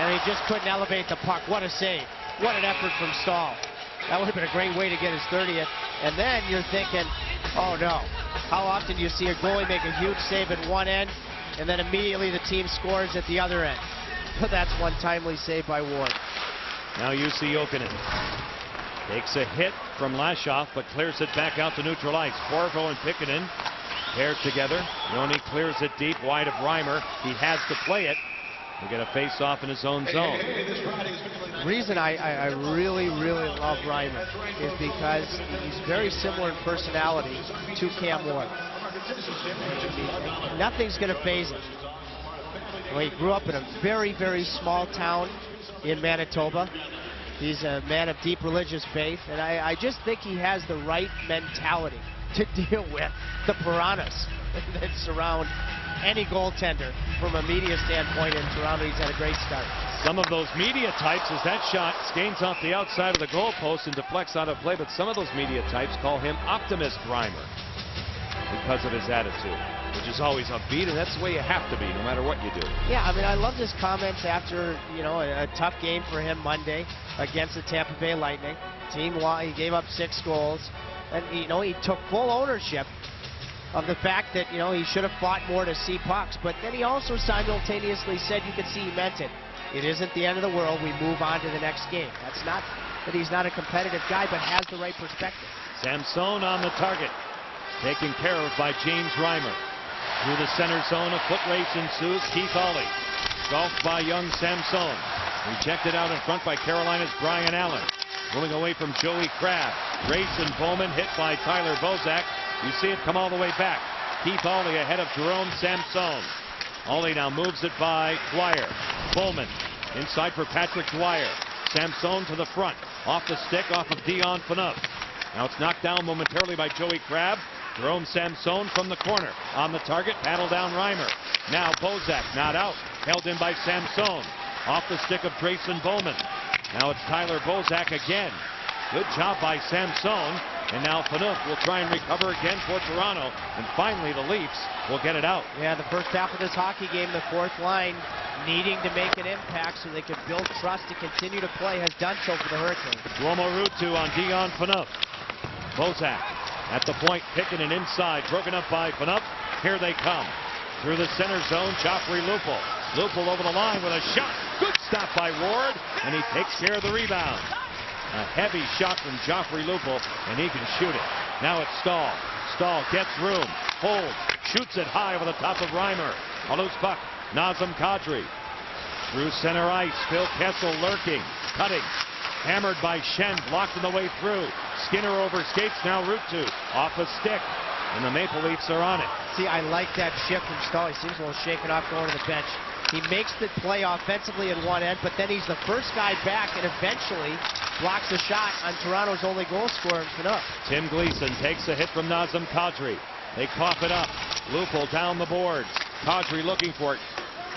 and he just couldn't elevate the puck. What a save. What an effort from Stahl. That would have been a great way to get his 30th. And then you're thinking, oh no. How often do you see a goalie make a huge save at one end, and then immediately the team scores at the other end? But that's one timely save by Ward. Now Jussi Jokinen takes a hit from Lashoff, but clears it back out to neutral ice. Corvo and Pickenen paired together. Yoni clears it deep wide of Reimer. He has to play it. He'll get a face-off in his own zone. The reason I really, really love Reimer is because he's very similar in personality to Cam Ward. Nothing's going to faze him. Well, he grew up in a very, very small town in Manitoba. He's a man of deep religious faith, and I just think he has the right mentality to deal with the piranhas that surround any goaltender from a media standpoint in Toronto. He's had a great start. Some of those media types, as that shot skates off the outside of the goalpost and deflects out of play, but some of those media types call him Optimist Reimer because of his attitude, which is always upbeat, and that's the way you have to be, no matter what you do. Yeah, I mean, I loved his comments after, you know, a tough game for him Monday against the Tampa Bay Lightning. Team won. He gave up 6 goals, and you know, he took full ownership of the fact that, you know, he should have fought more to see pucks. But then he also simultaneously said, you could see he meant it. It isn't the end of the world. We move on to the next game. That's not that he's not a competitive guy, but has the right perspective. Samson on the target, taken care of by James Reimer. Through the center zone, a foot race ensues. Keith Hawley, golfed by young Samson. Rejected out in front by Carolina's Brian Allen. Moving away from Joey Crabb. Grayson Bowman hit by Tyler Bozak. You see it come all the way back. Keith Hawley ahead of Jerome Samson. Hawley now moves it by Dwyer. Bowman inside for Patrick Dwyer. Samson to the front. Off the stick, off of Dion Phaneuf. Now it's knocked down momentarily by Joey Crabb. Jerome Samson from the corner. On the target, paddle down Reimer. Now Bozak not out. Held in by Samson. Off the stick of Grayson Bowman. Now it's Tyler Bozak again. Good job by Samson. And now Phaneuf will try and recover again for Toronto. And finally the Leafs will get it out. Yeah, the first half of this hockey game, the fourth line needing to make an impact so they could build trust to continue to play, has done so for the Hurricanes. Tuomo Ruutu on Dion Phaneuf. Bozak at the point, picking it inside, broken up by Phaneuf. Here they come. Through the center zone, Joffrey Lupul. Lupul over the line with a shot. Good stop by Ward, and he takes care of the rebound. A heavy shot from Joffrey Lupul, and he can shoot it. Now it's Stahl. Stahl gets room, holds, shoots it high over the top of Reimer. A loose puck, Nazem Kadri. Through center ice, Phil Kessel lurking, cutting. Hammered by Shen, blocked on the way through. Skinner over skates, now Ruutu off a stick, and the Maple Leafs are on it. See, I like that shift from Stahl. He seems a little shaken off going to the bench. He makes the play offensively at one end, but then he's the first guy back and eventually blocks a shot on Toronto's only goal scorer in Phaneuf. Tim Gleason takes a hit from Nazem Kadri. They cough it up. Lupul down the boards. Kadri looking for it.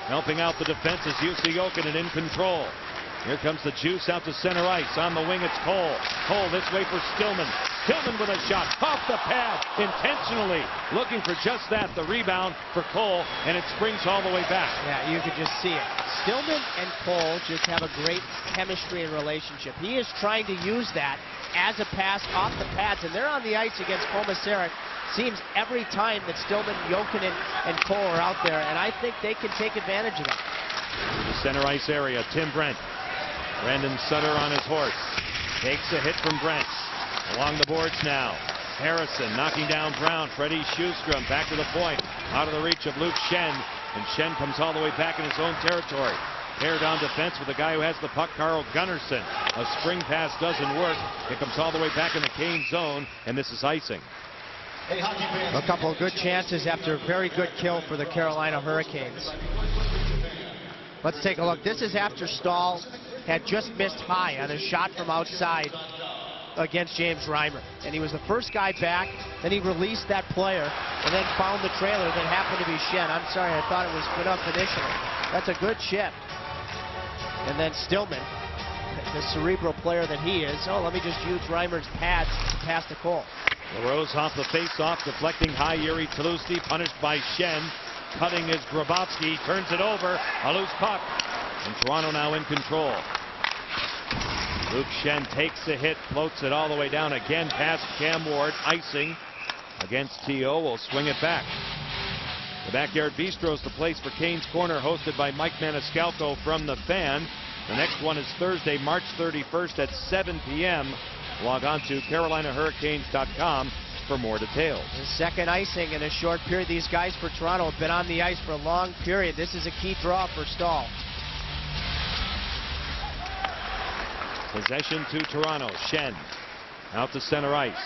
Helping out the defense is Jussi Jokinen in control. Here comes the juice out to center ice. On the wing, it's Cole. Cole this way for Stillman. Stillman with a shot off the pad, intentionally looking for just that, the rebound for Cole, and it springs all the way back. Yeah, you could just see it. Stillman and Cole just have a great chemistry and relationship. He is trying to use that as a pass off the pads, and they're on the ice against Komisarek. Seems every time that Stillman, Jokinen, and Cole are out there, and I think they can take advantage of that. To the center ice area, Tim Brent. Brandon Sutter on his horse. Takes a hit from Brent. Along the boards now. Harrison knocking down Brown. Freddie Sjustrom back to the point. Out of the reach of Luke Shen. And Shen comes all the way back in his own territory. Paired on defense with the guy who has the puck, Carl Gunnarsson. A spring pass doesn't work. It comes all the way back in the Kane zone. And this is icing. A couple of good chances after a very good kill for the Carolina Hurricanes. Let's take a look. This is after Stahl had just missed high on a shot from outside against James Reimer. And he was the first guy back. Then he released that player and then found the trailer that happened to be Shen. I'm sorry, I thought it was Phaneuf initially. That's a good shift. And then Stillman, the cerebral player that he is. Oh, let me just use Reimer's pads to pass the Cole. LaRose off the face-off, deflecting high. Yuri Tlusty punished by Shen. Cutting is Grabowski, turns it over, a loose puck, and Toronto now in control. Luke Shen takes the hit, floats it all the way down again past Cam Ward, icing against T.O. will swing it back. The Backyard Bistro is the place for Kane's Corner, hosted by Mike Maniscalco from the Fan. The next one is Thursday, March 31st at 7 p.m. Log on to CarolinaHurricanes.com for more details. The second icing in a short period. These guys for Toronto have been on the ice for a long period. This is a key draw for Stahl. Possession to Toronto. Shen out to center ice.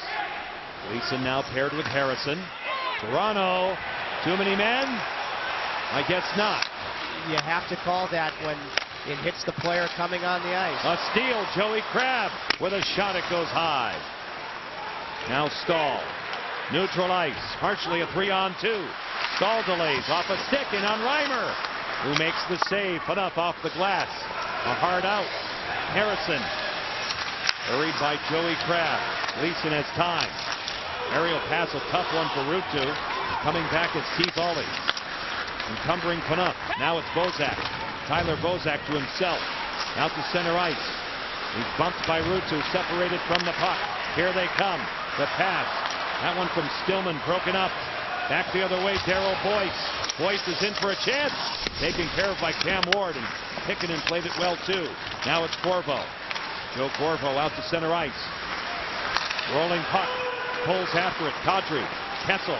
Gleason now paired with Harrison. Toronto, too many men? I guess not. You have to call that when it hits the player coming on the ice. A steal, Joey Crabb with a shot, it goes high. Now Stahl, neutral ice, partially a 3-on-2. Stahl delays off a stick and on Reimer, who makes the save. Enough off the glass. A hard out. Harrison. Hurried by Joey Kraft. Gleason has time. Aerial pass, a tough one for Ruutu. Coming back is Keith Ollie. Encumbering Phaneuf. Now it's Bozak. Tyler Bozak to himself. Out to center ice. He's bumped by Ruutu, separated from the puck. Here they come. The pass. That one from Stillman, broken up. Back the other way, Darryl Boyce. Boyce is in for a chance. Taken care of by Cam Ward, and Pickenen played it well too. Now it's Corvo. Joe Corvo out to center ice. Rolling puck. Pulls after it. Kadri. Kessel.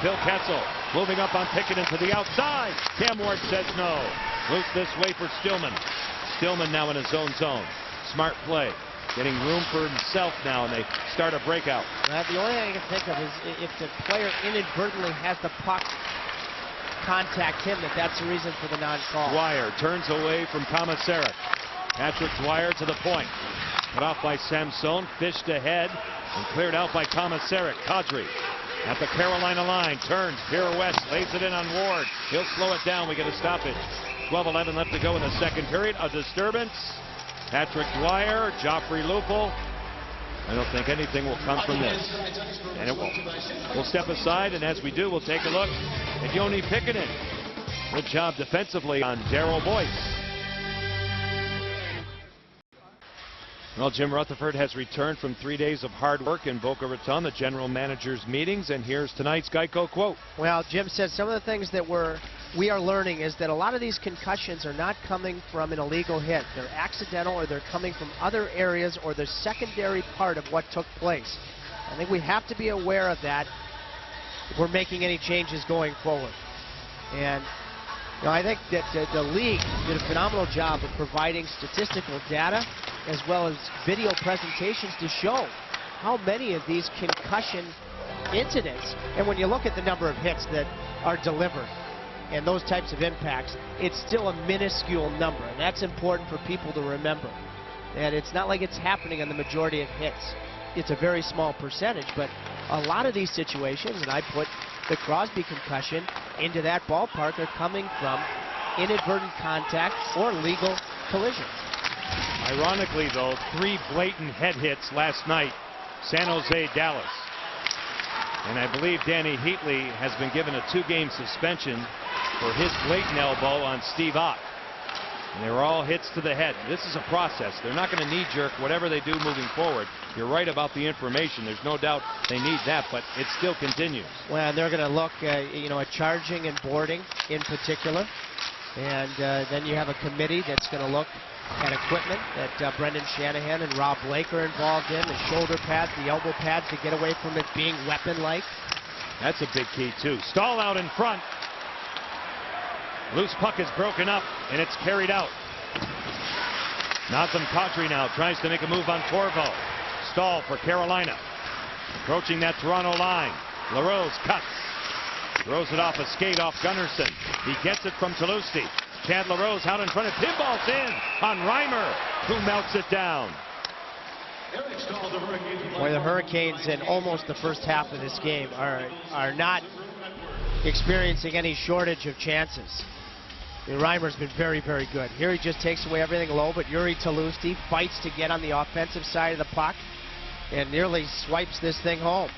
Phil Kessel moving up on Pickenen to the outside. Cam Ward says no. Loose this way for Stillman. Stillman now in his own zone. Smart play. Getting room for himself now, and they start a breakout. The only thing I can think of is if the player inadvertently has the puck contact him, that's the reason for the non-call. Dwyer turns away from Komisarek. Patrick Dwyer to the point. Cut off by Samson, fished ahead, and cleared out by Komisarek. Kadri at the Carolina line, turns, pirouettes, lays it in on Ward. He'll slow it down. We get a stoppage. 12-11 left to go in the second period. A disturbance. Patrick Dwyer, Joffrey Lupul. I don't think anything will come from this. And it won't. We'll step aside, and as we do, we'll take a look at Joni Pickenen. Good job defensively on Darryl Boyce. Well, Jim Rutherford has returned from 3 days of hard work in Boca Raton, the general manager's meetings, and here's tonight's Geico quote. Well, Jim said some of the things that we are learning is that a lot of these concussions are not coming from an illegal hit. They're accidental, or they're coming from other areas, or the secondary part of what took place. I think we have to be aware of that if we're making any changes going forward. And I think that the league did a phenomenal job of providing statistical data as well as video presentations to show how many of these concussion incidents, and when you look at the number of hits that are delivered and those types of impacts, it's still a minuscule number, and that's important for people to remember. And it's not like it's happening on the majority of hits. It's a very small percentage, but a lot of these situations, and I put the Crosby concussion into that ballpark, are coming from inadvertent contact or legal collisions. Ironically, though, 3 blatant head hits last night, San Jose, Dallas. And I believe Danny Heatley has been given a 2-game suspension for his blatant elbow on Steve Ott. And they were all hits to the head. This is a process. They're not going to knee-jerk whatever they do moving forward. You're right about the information. There's no doubt they need that, but it still continues. Well, they're going to look at charging and boarding in particular. And then you have a committee that's going to look at equipment that Brendan Shanahan and Rob Blake are involved in, the shoulder pads, the elbow pads, to get away from it being weapon-like. That's a big key, too. Stahl out in front. Loose puck is broken up, and it's carried out. Nazem Kadri now tries to make a move on Corvo. Stahl for Carolina. Approaching that Toronto line. LaRose cuts. Throws it off a skate off Gunnarsson. He gets it from Toulouse. Chad LaRose out in front of pinballs in on Reimer, who melts it down. Boy, the Hurricanes in almost the first half of this game are not experiencing any shortage of chances. Reimer's been very, very good. Here he just takes away everything low, but Yuri Toulouse fights to get on the offensive side of the puck and nearly swipes this thing home.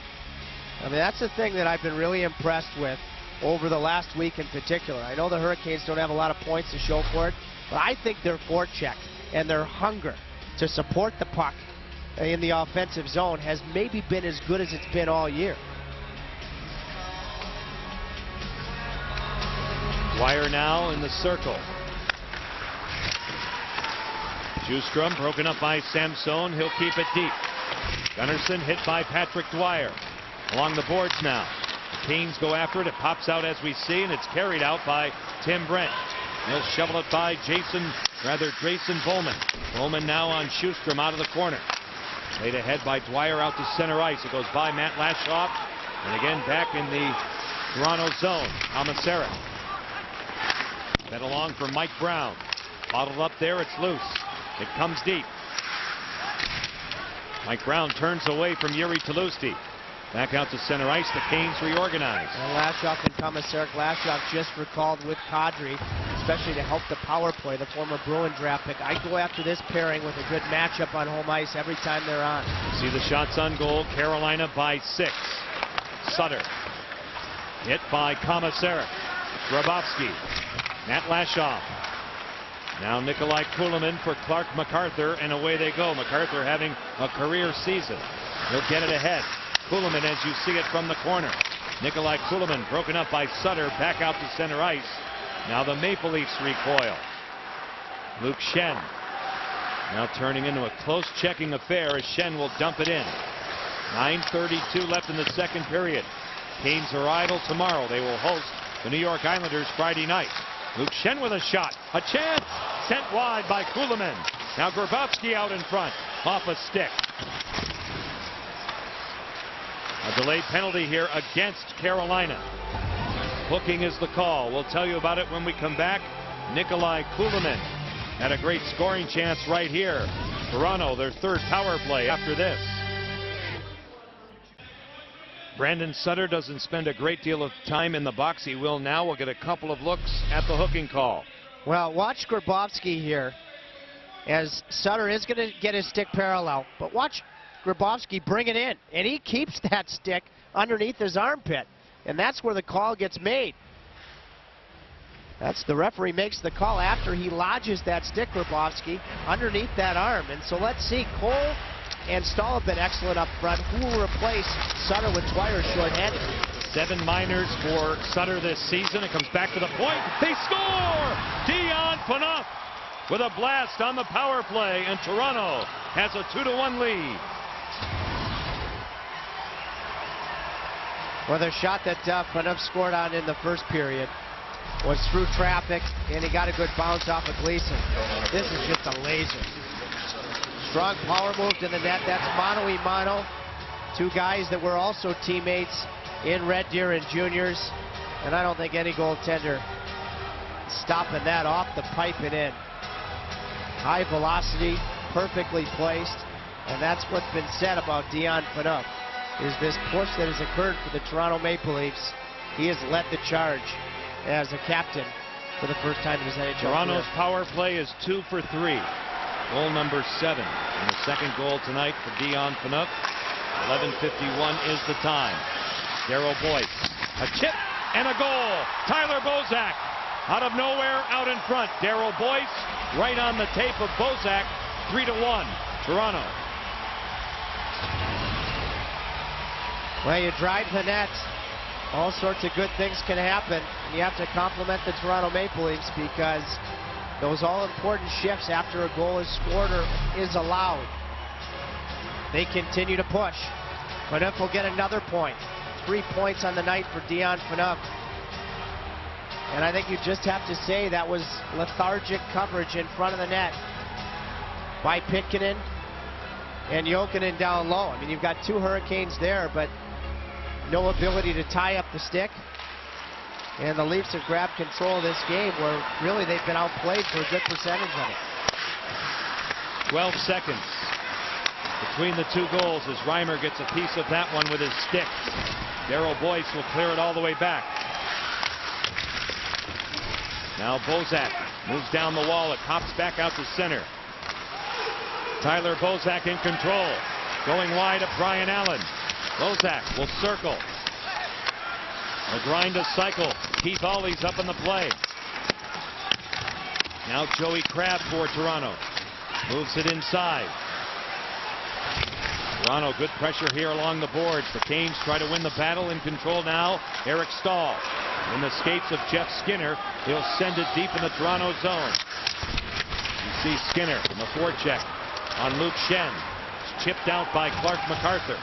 I mean, that's the thing that I've been really impressed with over the last week in particular. I know the Hurricanes don't have a lot of points to show for it, but I think their forecheck and their hunger to support the puck in the offensive zone has maybe been as good as it's been all year. Dwyer now in the circle. Sjustrom broken up by Samson. He'll keep it deep. Gunnarsson hit by Patrick Dwyer. Along the boards now. The Canes go after it. It pops out as we see, and it's carried out by Tim Brent. He'll shovel it by Jason Bowman. Bowman now on Sjustrom out of the corner. Laid ahead by Dwyer out to center ice. It goes by Matt Lashoff. And again back in the Toronto zone. Komisarek. Fed along for Mike Brown. Bottled up there. It's loose. It comes deep. Mike Brown turns away from Yuri Toulouse. Back out to center ice. The Canes reorganize. And Lashoff and Komisarek. Lashoff just recalled with Kadri, especially to help the power play, the former Bruin draft pick. I go after this pairing with a good matchup on home ice every time they're on. See the shots on goal. Carolina by 6. Sutter. Hit by Komisarek. Grabowski. Matt Lashoff. Now Nikolai Kulemin for Clark MacArthur, and away they go. MacArthur having a career season. He'll get it ahead. Kulemin, as you see it from the corner. Nikolai Kulemin broken up by Sutter, back out to center ice. Now the Maple Leafs recoil. Luke Schenn now turning into a close checking affair as Schenn will dump it in. 9:32 left in the second period. Canes are idle tomorrow. They will host the New York Islanders Friday night. Luke Schenn with a shot. A chance. Sent wide by Kulemin. Now Grabowski out in front. Off a stick. A delayed penalty here against Carolina. Hooking is the call. We'll tell you about it when we come back. Nikolai Kulemin had a great scoring chance right here. Toronto, their third power play after this. Brandon Sutter doesn't spend a great deal of time in the box. He will now. We'll get a couple of looks at the hooking call. Well, watch Grabowski here, as Sutter is going to get his stick parallel. But watch Grabowski bring it in, and he keeps that stick underneath his armpit. And that's where the call gets made. That's the referee makes the call after he lodges that stick, Grabowski, underneath that arm. And so let's see, Cole and Stahl have been excellent up front. Who will replace Sutter with Dwyer shorthanded? 7 minors for Sutter this season. It comes back to the point. They score! Dion Phaneuf with a blast on the power play, and Toronto has a 2-1 lead. Well, the shot that Phaneuf scored on in the first period was through traffic, and he got a good bounce off of Gleason. This is just a laser. Strong power move to the net. That's mano-a-mano. Two guys that were also teammates in Red Deer and juniors. And I don't think any goaltender stopping that off the pipe and in. High velocity, perfectly placed. And that's what's been said about Dion Phaneuf, is this push that has occurred for the Toronto Maple Leafs. He has led the charge as a captain for the first time in his NHL Toronto's career. power play is 2 for 3. Goal number 7. And the second goal tonight for Dion Phaneuf. 11:51 is the time. Darryl Boyce. A chip and a goal. Tyler Bozak out of nowhere, out in front. Darryl Boyce right on the tape of Bozak. 3-1. Toronto. Well, you drive the net. All sorts of good things can happen. And you have to compliment the Toronto Maple Leafs, because those all-important shifts after a goal is scored or is allowed, they continue to push. Phaneuf will get another point. 3 points on the night for Dion Phaneuf. And I think you just have to say that was lethargic coverage in front of the net by Pitkanen and Jokinen down low. I mean, you've got 2 Hurricanes there, but no ability to tie up the stick. And the Leafs have grabbed control of this game, where really they've been outplayed for a good percentage of it. 12 seconds between the 2 goals as Reimer gets a piece of that one with his stick. Darryl Boyce will clear it all the way back. Now Bozak moves down the wall. It pops back out to center. Tyler Bozak in control. Going wide at Brian Allen. Bozak will circle. A grind to cycle. Keith Olley's up in the play. Now Joey Crabb for Toronto. Moves it inside. Toronto, good pressure here along the boards. The Canes try to win the battle. In control now, Eric Stahl. In the skates of Jeff Skinner. He'll send it deep in the Toronto zone. You see Skinner in the forecheck on Luke Schenn. It's chipped out by Clark MacArthur.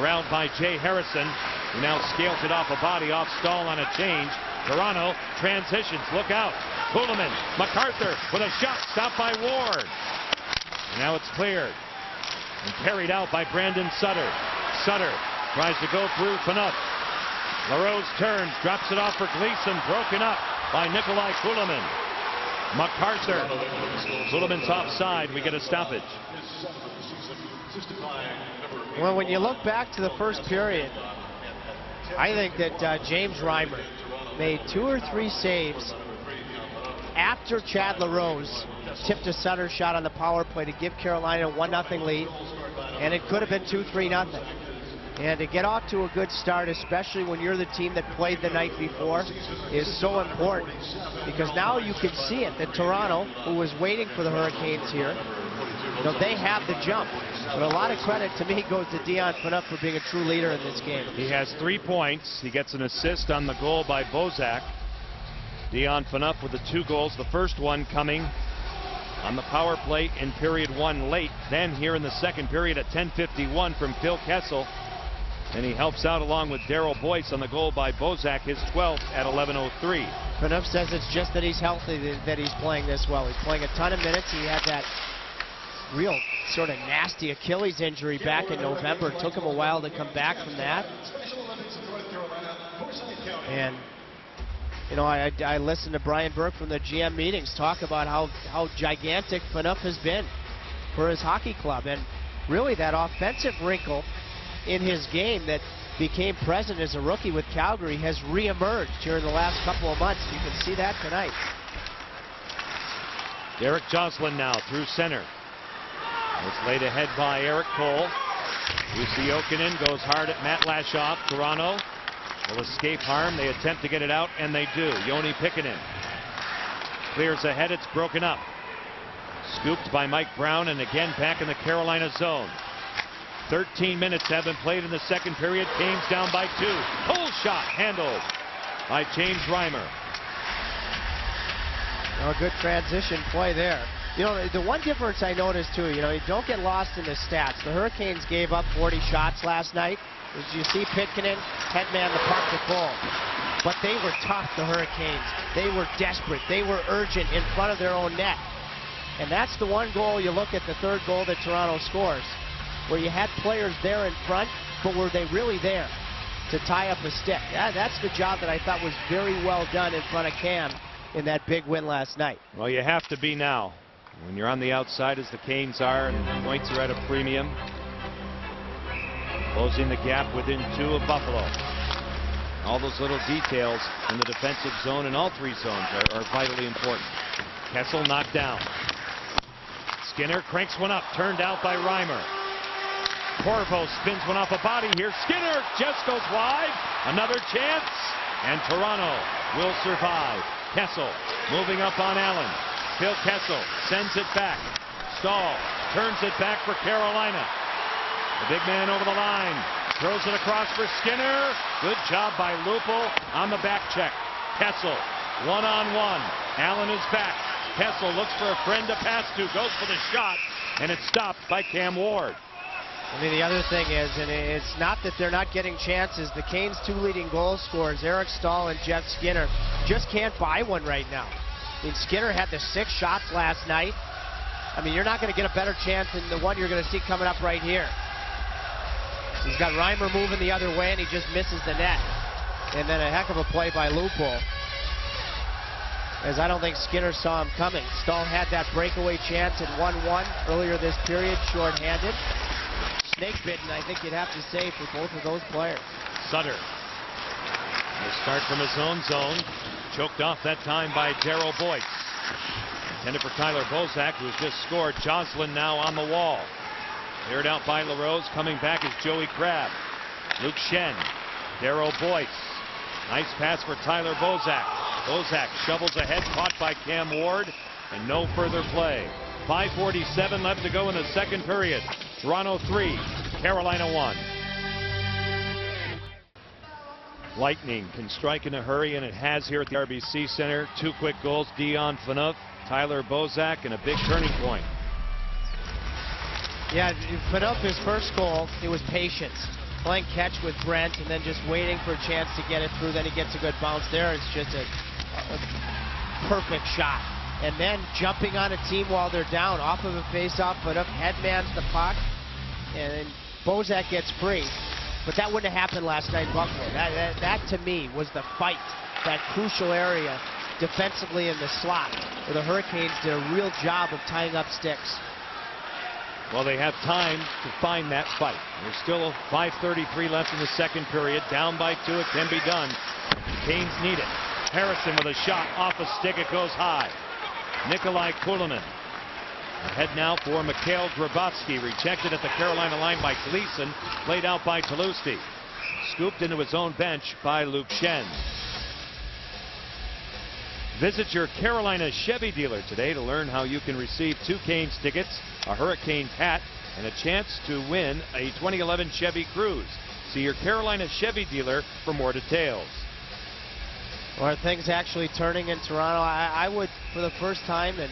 Around by Jay Harrison, who now scales it off a body, off Stahl on a change. Toronto transitions. Look out. Kulemin. MacArthur with a shot. Stopped by Ward. Now it's cleared and carried out by Brandon Sutter. Sutter tries to go through Phaneuf. LaRose turns, drops it off for Gleason. Broken up by Nikolai Kulemin. MacArthur. Suleiman's offside. We get a stoppage. Well, when you look back to the first period, I think that James Reimer made 2 or 3 saves after Chad LaRose tipped a Sutter shot on the power play to give Carolina a 1-0 lead, and it could have been 2-3-0. And to get off to a good start, especially when you're the team that played the night before, is so important. Because now you can see it, that Toronto, who was waiting for the Hurricanes here, they have the jump. But a lot of credit to me goes to Dion Phaneuf for being a true leader in this game. He has 3 points. He gets an assist on the goal by Bozak. Dion Phaneuf with the 2 goals. The first one coming on the power play in period 1 late. Then here in the second period at 10:51 from Phil Kessel. And he helps out along with Daryl Boyce on the goal by Bozak, his 12th at 11:03. Phaneuf says it's just that he's healthy that he's playing this well. He's playing a ton of minutes. He had that real sort of nasty Achilles injury back in November. It took him a while to come back from that. And I listened to Brian Burke from the GM meetings talk about how gigantic Phaneuf has been for his hockey club. And really that offensive wrinkle in his game that became present as a rookie with Calgary has reemerged here in the last couple of months. You can see that tonight. Derek Joslin now through center. It's laid ahead by Eric Cole. Jussi Jokinen goes hard at Matt Lashoff. Toronto will escape harm. They attempt to get it out, and they do. Joni Pikkanen clears ahead. It's broken up. Scooped by Mike Brown, and again back in the Carolina zone. 13 minutes have been played in the second period. Canes down by 2. Pull shot handled by James Reimer. A good transition play there. The one difference I noticed too, you don't get lost in the stats. The Hurricanes gave up 40 shots last night. As you see, Pitkanen headman the puck to Cole. But they were tough, the Hurricanes. They were desperate. They were urgent in front of their own net. And that's the one goal. You look at the third goal that Toronto scores, where you had players there in front, but were they really there to tie up a stick? That's the job that I thought was very well done in front of Cam in that big win last night. Well, you have to be now. When you're on the outside, as the Canes are, and the points are at a premium. Closing the gap within 2 of Buffalo. All those little details in the defensive zone and all 3 zones are vitally important. Kessel knocked down. Skinner cranks one up, turned out by Reimer. Corvo spins one off a body here. Skinner just goes wide. Another chance, and Toronto will survive. Kessel moving up on Allen. Phil Kessel sends it back. Stahl turns it back for Carolina. The big man over the line. Throws it across for Skinner. Good job by Lupul on the back check. Kessel one-on-one. Allen is back. Kessel looks for a friend to pass to. Goes for the shot. And it's stopped by Cam Ward. I mean, the other thing is, and it's not that they're not getting chances, the Canes' 2 leading goal scorers, Eric Stahl and Jeff Skinner, just can't buy one right now. I mean, Skinner had the 6 shots last night. I mean, you're not going to get a better chance than the one you're going to see coming up right here. He's got Reimer moving the other way, and he just misses the net. And then a heck of a play by Lupul, as I don't think Skinner saw him coming. Stahl had that breakaway chance at 1-1 earlier this period, shorthanded. Snake bitten, I think you'd have to say, for both of those players. Sutter will start from his own zone. Choked off that time by Daryl Boyce. Intended for Tyler Bozak, who has just scored. Joslin now on the wall. Cleared out by LaRose. Coming back is Joey Crabb. Luke Shen. Daryl Boyce. Nice pass for Tyler Bozak. Bozak shovels ahead, caught by Cam Ward, and no further play. 5:47 left to go in the second period. Toronto 3, Carolina 1. Lightning can strike in a hurry, and it has here at the RBC Center. 2 quick goals, Dion Phaneuf, Tyler Bozak, and a big turning point. Yeah, Phaneuf, his first goal, it was patience. Playing catch with Brent and then just waiting for a chance to get it through. Then he gets a good bounce there. It's just a perfect shot. And then jumping on a team while they're down off of a face-off, Phaneuf headmans the puck, and Bozak gets free. But that wouldn't have happened last night in Buffalo. That to me was the fight, that crucial area defensively in the slot, where the Hurricanes did a real job of tying up sticks. Well, they have time to find that fight. There's still 5:33 left in the second period. Down by 2, it can be done. Canes need it. Harrison with a shot off a stick, it goes high. Nikolai Kulemin. Ahead now for Mikhail Grabovski, rejected at the Carolina line by Gleason, played out by Toulouse. Scooped into his own bench by Luke Schenn. Visit your Carolina Chevy dealer today to learn how you can receive 2 Canes tickets, a Hurricanes hat, and a chance to win a 2011 Chevy Cruze. See your Carolina Chevy dealer for more details. Are things actually turning in Toronto? I would, for the first time in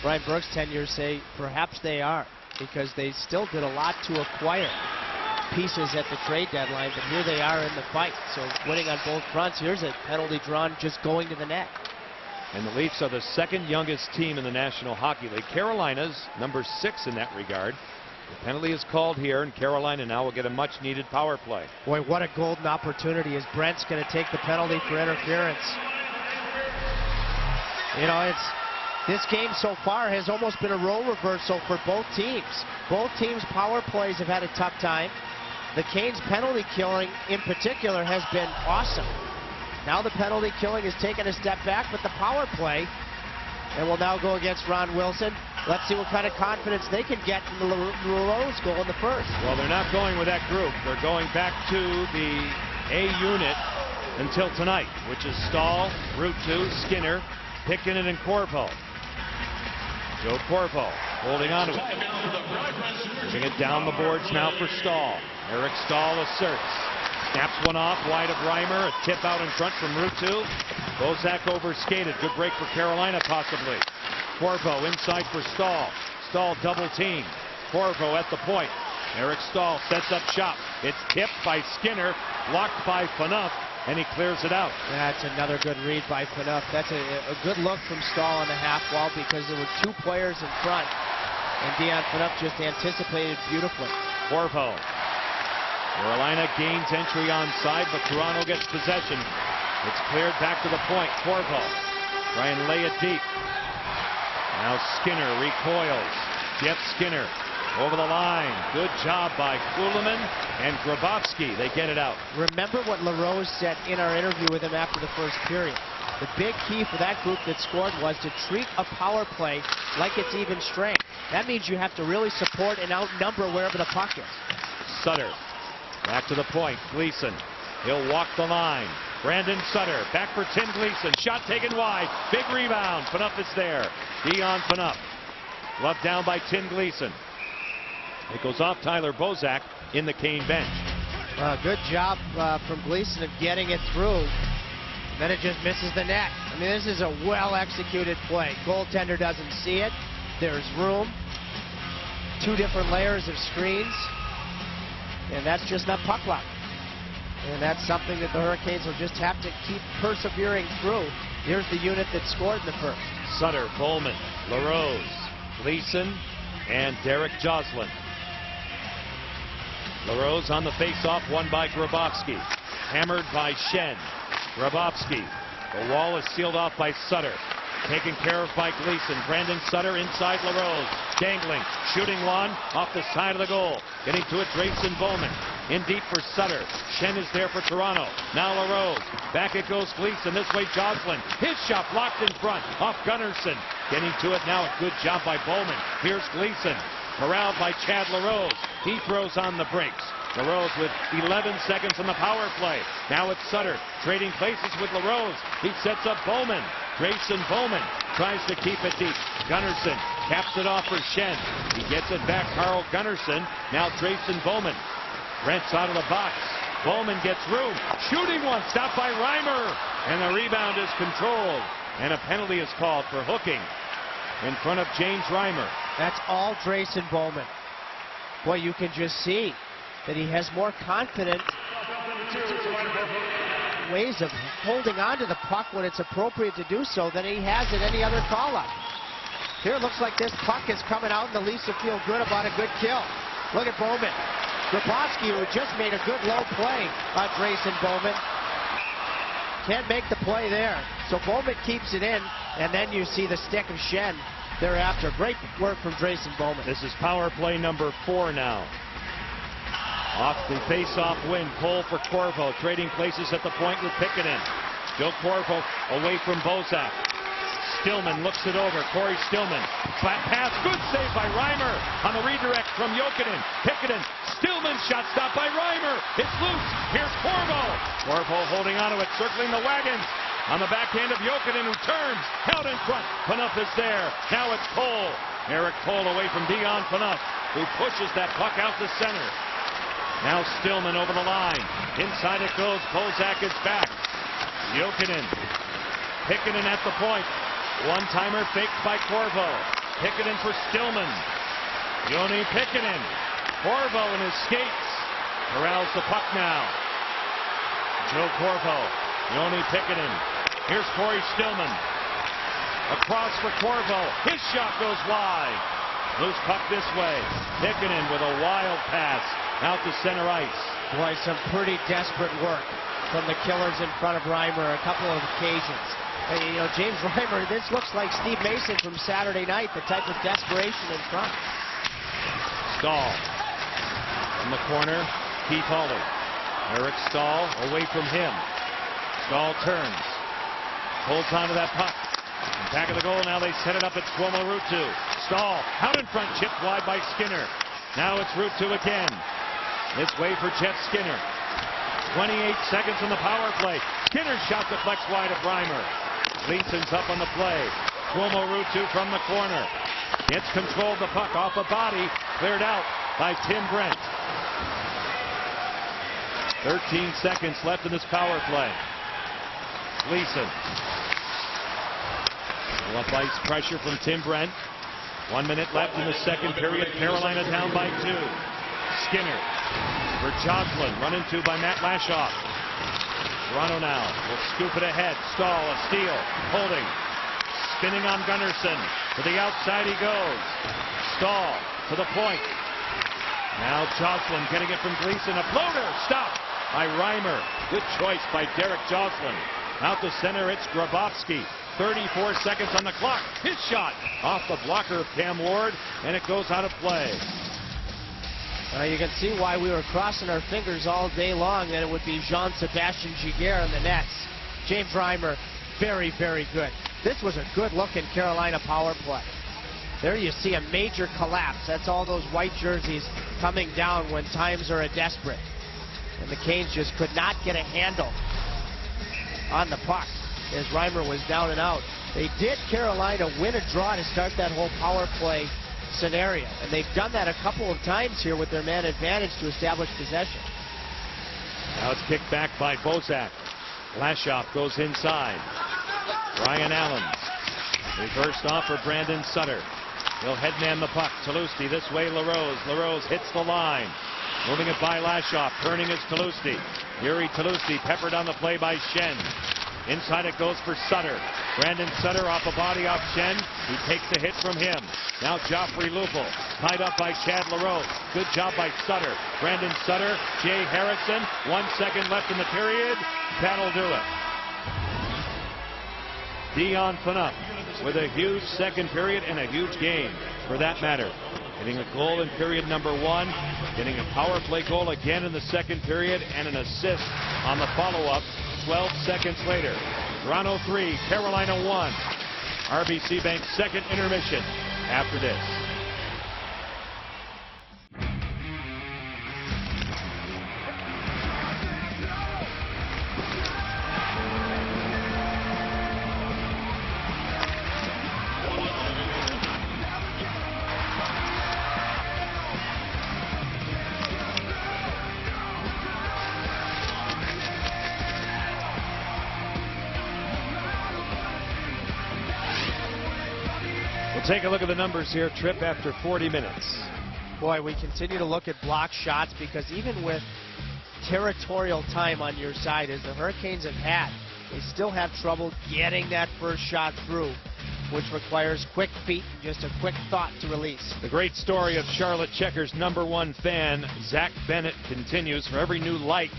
Brian Burke's tenure, say perhaps they are, because they still did a lot to acquire pieces at the trade deadline, but here they are in the fight. So winning on both fronts. Here's a penalty drawn just going to the net. And the Leafs are the second youngest team in the National Hockey League. Carolina's number 6 in that regard. The penalty is called here, and Carolina now will get a much needed power play. Boy, what a golden opportunity as Brent's going to take the penalty for interference. You know, this game so far has almost been a role reversal for both teams. Both teams' power plays have had a tough time. The Canes' penalty killing in particular has been awesome. Now the penalty killing has taken a step back, but the power play, and will now go against Ron Wilson. Let's see what kind of confidence they can get in the LaRose goal in the first. Well, they're not going with that group. They're going back to the A unit until tonight, which is Stahl, Ruutu, Skinner, Pickanen, and Corvo. Joe Corvo holding on to it. Moving it down the boards now for Stahl. Eric Stahl asserts. Snaps one off wide of Reimer. A tip out in front from Ruutu. Bozak overskated. Good break for Carolina possibly. Corvo inside for Stahl. Stahl double team. Corvo at the point. Eric Stahl sets up shop. It's tipped by Skinner. Blocked by Phaneuf. And he clears it out. That's another good read by Phaneuf. That's a good look from Stahl on the half wall, because there were 2 players in front. And Dion Phaneuf just anticipated beautifully. Corvo. Carolina gains entry onside, but Toronto gets possession. It's cleared back to the point. Corvo try and lay it deep. Now Skinner recoils. Jeff Skinner over the line. Good job by Kulemin and Grabovski. They get it out. Remember what LaRose said in our interview with him after the first period. The big key for that group that scored was to treat a power play like it's even strength. That means you have to really support and outnumber wherever the puck is. Sutter back to the point. Gleason. He'll walk the line. Brandon Sutter back for Tim Gleason. Shot taken wide. Big rebound. Phaneuf is there. Dion Phaneuf. Left down by Tim Gleason. It goes off Tyler Bozak in the Kane bench. Good job from Gleason of getting it through. Then it just misses the net. I mean, this is a well-executed play. Goaltender doesn't see it. There's room. 2 different layers of screens. And that's just not puck luck. And that's something that the Hurricanes will just have to keep persevering through. Here's the unit that scored in the first. Sutter, Bowman, LaRose, Gleason, and Derek Joslin. LaRose on the face-off, won by Grabovski. Hammered by Schenn. Grabovski. The wall is sealed off by Sutter. Taken care of by Gleason. Brandon Sutter inside LaRose. Dangling. Shooting one off the side of the goal. Getting to it, Drayson Bowman. In deep for Sutter. Schenn is there for Toronto. Now LaRose. Back it goes Gleason. This way Joslin. His shot blocked in front. Off Gunnarsson. Getting to it now. A good job by Bowman. Here's Gleason. Corralled by Chad LaRose. He throws on the brakes. LaRose with 11 seconds on the power play. Now it's Sutter trading places with LaRose. He sets up Bowman. Drayson Bowman tries to keep it deep. Gunnarsson caps it off for Schenn. He gets it back. Carl Gunnarsson. Now Drayson Bowman. Brent's out of the box. Bowman gets room. Shooting one. Stopped by Reimer. And the rebound is controlled. And a penalty is called for hooking in front of James Reimer. That's all Drayson Bowman. Boy, you can just see that he has more confident ways of holding on to the puck when it's appropriate to do so than he has at any other call-up. Here it looks like this puck is coming out and the Leafs will feel good about a good kill. Look at Bowman. Grabovski, who just made a good low play on Drayson Bowman. can't make the play there. So Bowman keeps it in, and then you see the stick of Schenn thereafter. Great work from Drayson Bowman. This is power play number 4 now. Off the face-off win, Cole for Corvo, trading places at the point with Pickett. Joe Corvo away from Bozak. Stillman looks it over. Corey Stillman. Flat pass. Good save by Reimer on the redirect from Jokinen. Pickett. Stillman shot stopped by Reimer. It's loose. Here's Corvo. Corvo holding onto it, circling the wagons. On the backhand of Jokinen, who turns. Held in front. Phaneuf is there. Now it's Cole. Eric Cole away from Dion Phaneuf, who pushes that puck out to center. Now Stillman over the line. Inside it goes. Bozak is back. Jokinen. Pickett at the point. One-timer faked by Corvo. Pickett for Stillman. Joni Pickett. Corvo in his skates. Corrals the puck now. Joe Corvo. Joni Pickett. Here's Corey Stillman. Across for Corvo. His shot goes wide. Loose puck this way. Pickett with a wild pass out to center ice. Boy, some pretty desperate work from the Killers in front of Reimer a couple of occasions. You know, James Reimer, this looks like Steve Mason from Saturday night, the type of desperation in front. Stahl from the corner, Keith Hawley. Eric Stahl away from him. Stahl turns, holds onto that puck. Back of the goal, now they set it up at Tuomo Ruutu. Stahl out in front, chipped wide by Skinner. Now it's Ruutu again. This way for Jeff Skinner. 28 seconds in the power play. Skinner's shot deflects wide of Reimer. Leeson's up on the play. Tuomo Ruutu from the corner. Gets control of the puck off a body. Cleared out by Tim Brent. 13 seconds left in this power play. Leeson. Up ice pressure from Tim Brent. 1 minute left in the second period. Carolina down by 2. Skinner for Jocelyn. Run into by Matt Lashoff. Toronto now will scoop it ahead. Stahl, a steal, holding, spinning on Gunnarsson. To the outside he goes. Stahl to the point. Now Jocelyn getting it from Gleason. A floater, stopped by Reimer. Good choice by Derek Jocelyn. Out to center, it's Grabowski. 34 seconds on the clock. His shot off the blocker of Cam Ward, and it goes out of play. You can see why we were crossing our fingers all day long that it would be Jean-Sébastien Giguère in the nets. James Reimer, very, very good. This was a good-looking Carolina power play. There you see a major collapse. That's all those white jerseys coming down when times are desperate. And the Canes just could not get a handle on the puck as Reimer was down and out. They did, Carolina, win a draw to start that whole power play scenario. And they've done that a couple of times here with their man advantage to establish possession. Now it's kicked back by Bozak. Lashoff goes inside. Ryan Allen. Reversed off for Brandon Sutter. He'll headman the puck. Talusti this way, LaRose. LaRose hits the line. Moving it by Lashoff. Turning is Talusti. Yuri Talusti peppered on the play by Schenn. Inside it goes for Sutter. Brandon Sutter off a body off Schenn. He takes a hit from him. Now Joffrey Lupul. Tied up by Chad LaRose. Good job by Sutter. Brandon Sutter. Jay Harrison. 1 second left in the period. That'll do it. Dion Phaneuf with a huge second period and a huge game for that matter. Getting a goal in period number 1. Getting a power play goal again in the second period and an assist on the follow-up 12 seconds later. Toronto 3, Carolina 1. RBC Bank's second intermission after this. Take a look at the numbers here, Trip, after 40 minutes. Boy, we continue to look at block shots because even with territorial time on your side, as the Hurricanes have had, they still have trouble getting that first shot through, which requires quick feet and just a quick thought to release. The great story of Charlotte Checkers' #1 fan, Zach Bennett, continues. For every new like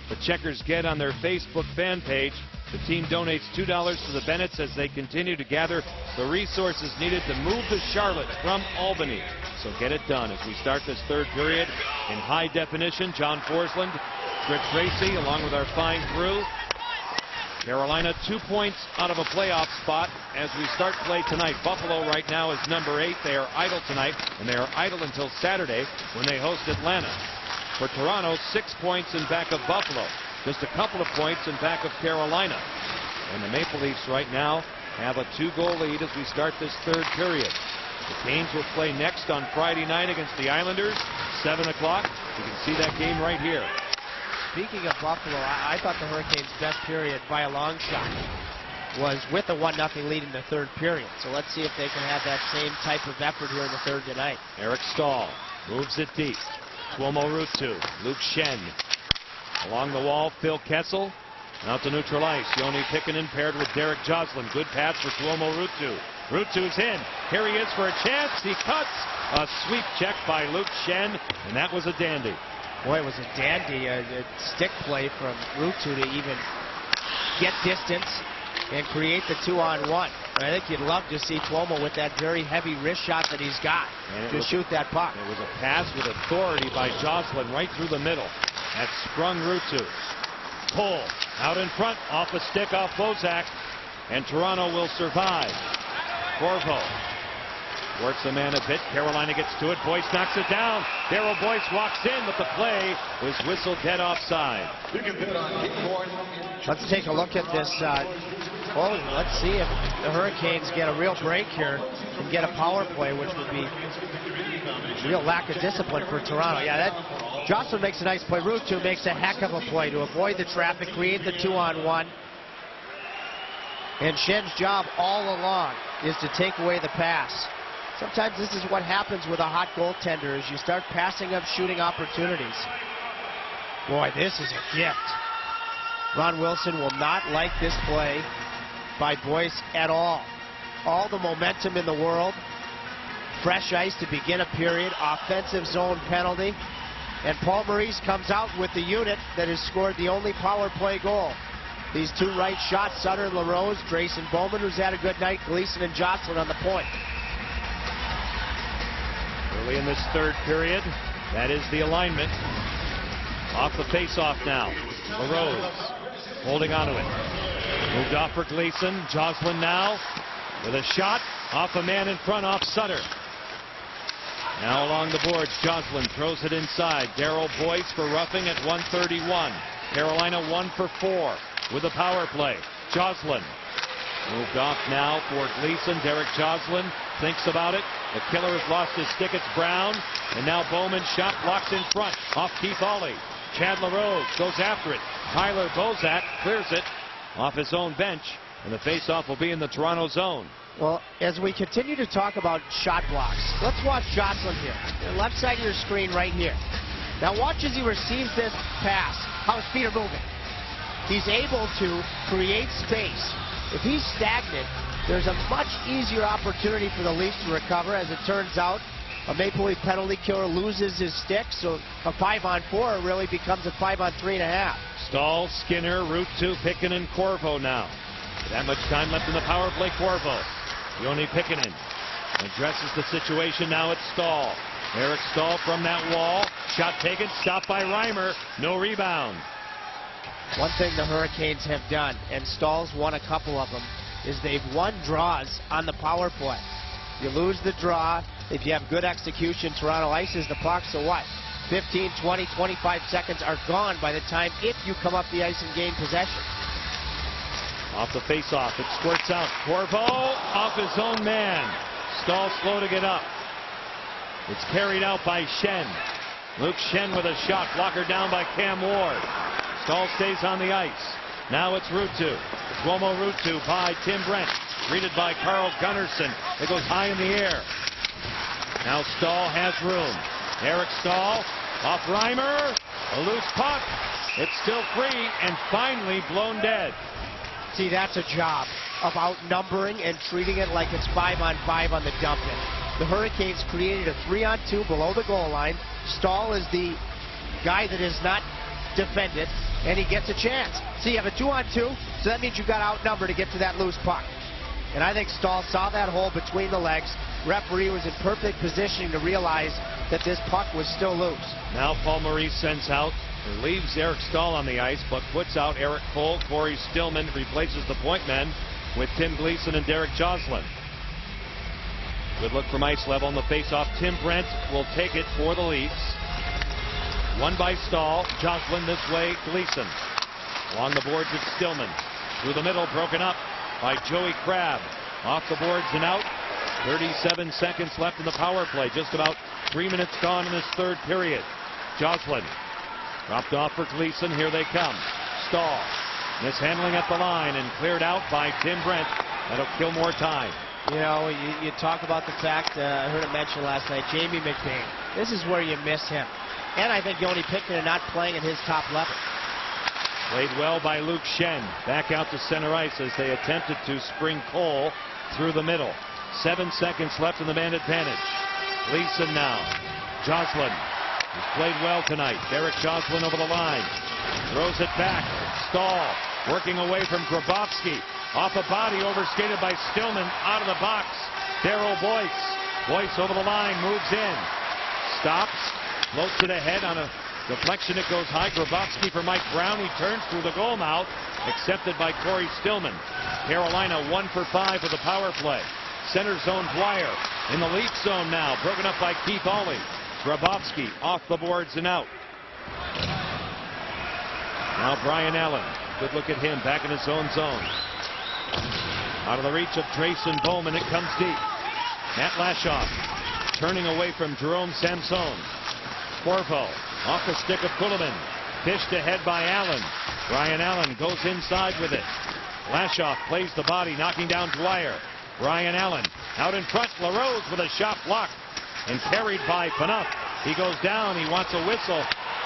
the Checkers get on their Facebook fan page, The team donates $2 to the Bennetts as they continue to gather the resources needed to move the Charlotte from Albany. So get it done as we start this third period in high definition. John Forsland, Fritz Tracy, along with our fine crew. Carolina 2 points out of a playoff spot as we start play tonight. Buffalo right now is number 8. They are idle tonight, and they are idle until Saturday when they host Atlanta. For Toronto, 6 points in back of Buffalo. Just a couple of points in back of Carolina. And the Maple Leafs right now have a 2-goal lead as we start this third period. The Canes will play next on Friday night against the Islanders, 7 o'clock. You can see that game right here. Speaking of Buffalo, I thought the Hurricanes' best period by a long shot was with a 1-0 lead in the third period. So let's see if they can have that same type of effort here in the third tonight. Eric Staal moves it deep. Tuomo Ruutu, Luke Schenn. Along the wall, Phil Kessel. Out to neutral ice. Joni Pikkinen paired with Derek Joslin. Good pass for Tuomo Ruutu. Ruutu's in. Here he is for a chance. He cuts. A sweep check by Luke Schenn, and that was a dandy. Boy, it was a dandy a stick play from Ruutu to even get distance and create the 2-on-1. And I think you'd love to see Tuomo with that very heavy wrist shot that he's got to shoot that puck. It was a pass with authority by Joslin right through the middle. That sprung Ruutu. Pull out in front, off a stick, off Bozak, and Toronto will survive. Corvo works the man a bit. Carolina gets to it. Boyce knocks it down. Darryl Boyce walks in, but the play was whistled dead offside. Let's take a look at this. Let's see if the Hurricanes get a real break here and get a power play, which would be a real lack of discipline for Toronto. Yeah, Jocelyn makes a nice play. Ruutu makes a heck of a play to avoid the traffic, create the 2-on-1. And Schenn's job all along is to take away the pass. Sometimes this is what happens with a hot goaltender, is you start passing up shooting opportunities. Boy, this is a gift. Ron Wilson will not like this play by Boyce at all. All the momentum in the world. Fresh ice to begin a period. Offensive zone penalty. And Paul Maurice comes out with the unit that has scored the only power play goal. These two right shots, Sutter and LaRose, Grayson Bowman, who's had a good night, Gleason and Jocelyn on the point. Early in this third period, that is the alignment. Off the face-off now. LaRose holding onto it. Moved off for Gleason. Joslin now with a shot off a man in front, off Sutter. Now along the boards, Joslin throws it inside. Darryl Boyce for roughing at 1:31. Carolina 1 for 4 with a power play. Joslin moved off now for Gleason. Derek Joslin thinks about it. The killer has lost his stick. It's Brown. And now Bowman shot blocks in front. Off Keith Ollie. Chad LaRose goes after it. Tyler Bozak clears it off his own bench. And the faceoff will be in the Toronto zone. Well, as we continue to talk about shot blocks, let's watch Joslin here. The left side of your screen right here. Now watch as he receives this pass. How his feet are moving. He's able to create space. If he's stagnant, there's a much easier opportunity for the Leafs to recover. As it turns out, a Maple Leaf penalty killer loses his stick, so a 5-on-4 really becomes a 5-on-3.5. Staal, Skinner, Ruutu, Pikkinen, Corvo now. With that much time left in the power play, Corvo. Joni Pikkinen addresses the situation. Now it's Staal. Eric Staal from that wall. Shot taken, stopped by Reimer. No rebound. One thing the Hurricanes have done, and Staal's won a couple of them, is they've won draws on the power play. You lose the draw. If you have good execution, Toronto ices the puck, so what? 15, 20, 25 seconds are gone by the time if you come up the ice and gain possession. Off the face-off, it squirts out. Corvo off his own man. Staal slow to get up. It's carried out by Schenn. Luke Schenn with a shot, blocker down by Cam Ward. Staal stays on the ice. Now it's Ruutu. Tuomo Ruutu by Tim Brent. Greeted by Carl Gunnarsson. It goes high in the air. Now Staal has room. Eric Staal off Reimer. A loose puck. It's still free and finally blown dead. See, that's a job of outnumbering and treating it like it's 5-on-5 on the dump in. The Hurricanes created a 3-on-2 below the goal line. Staal is the guy that is not defended, and he gets a chance. So you have a 2-on-2, so that means you got outnumbered to get to that loose puck. And I think Stahl saw that hole between the legs. Referee was in perfect positioning to realize that this puck was still loose. Now Paul Maurice sends out, or leaves Eric Stahl on the ice, but puts out Eric Cole. Corey Stillman replaces the point men with Tim Gleason and Derek Joslin. Good look from ice level on the faceoff. Tim Brent will take it for the Leafs. Won by Stahl. Joslin this way. Gleason. Along the boards it's Stillman. Through the middle, broken up by Joey Crabb. Off the boards and out. 37 seconds left in the power play. Just about 3 minutes gone in this third period. Joslin dropped off for Gleason. Here they come. Stahl mishandling at the line and cleared out by Tim Brent. That'll kill more time. You know, you talk about the fact, I heard it mentioned last night, Jamie McBain. This is where you miss him. And I think Yoni Pikkanen not playing at his top level. Played well by Luke Shen. Back out to center ice as they attempted to spring Cole through the middle. 7 seconds left in the man advantage. Gleason now. Joslin has played well tonight. Derek Joslin over the line. Throws it back. Stahl working away from Grabowski. Off a body, overskated by Stillman. Out of the box. Darryl Boyce. Boyce over the line, moves in. Stops. Floats it ahead on a deflection. It goes high. Grabowski for Mike Brown. He turns through the goal mouth. Accepted by Corey Stillman. Carolina 1 for 5 with the power play. Center zone Dwyer in the Leaf zone now. Broken up by Keith Ollie. Grabowski off the boards and out. Now Brian Allen. Good look at him back in his own zone. Out of the reach of Drayson Bowman. It comes deep. Matt Lashoff turning away from Jerome Samson. Corvo off the stick of Kuleman. Fished ahead by Allen. Brian Allen goes inside with it. Lashoff plays the body, knocking down Dwyer. Brian Allen out in front. LaRose with a shot blocked and carried by Phaneuf. He goes down. He wants a whistle.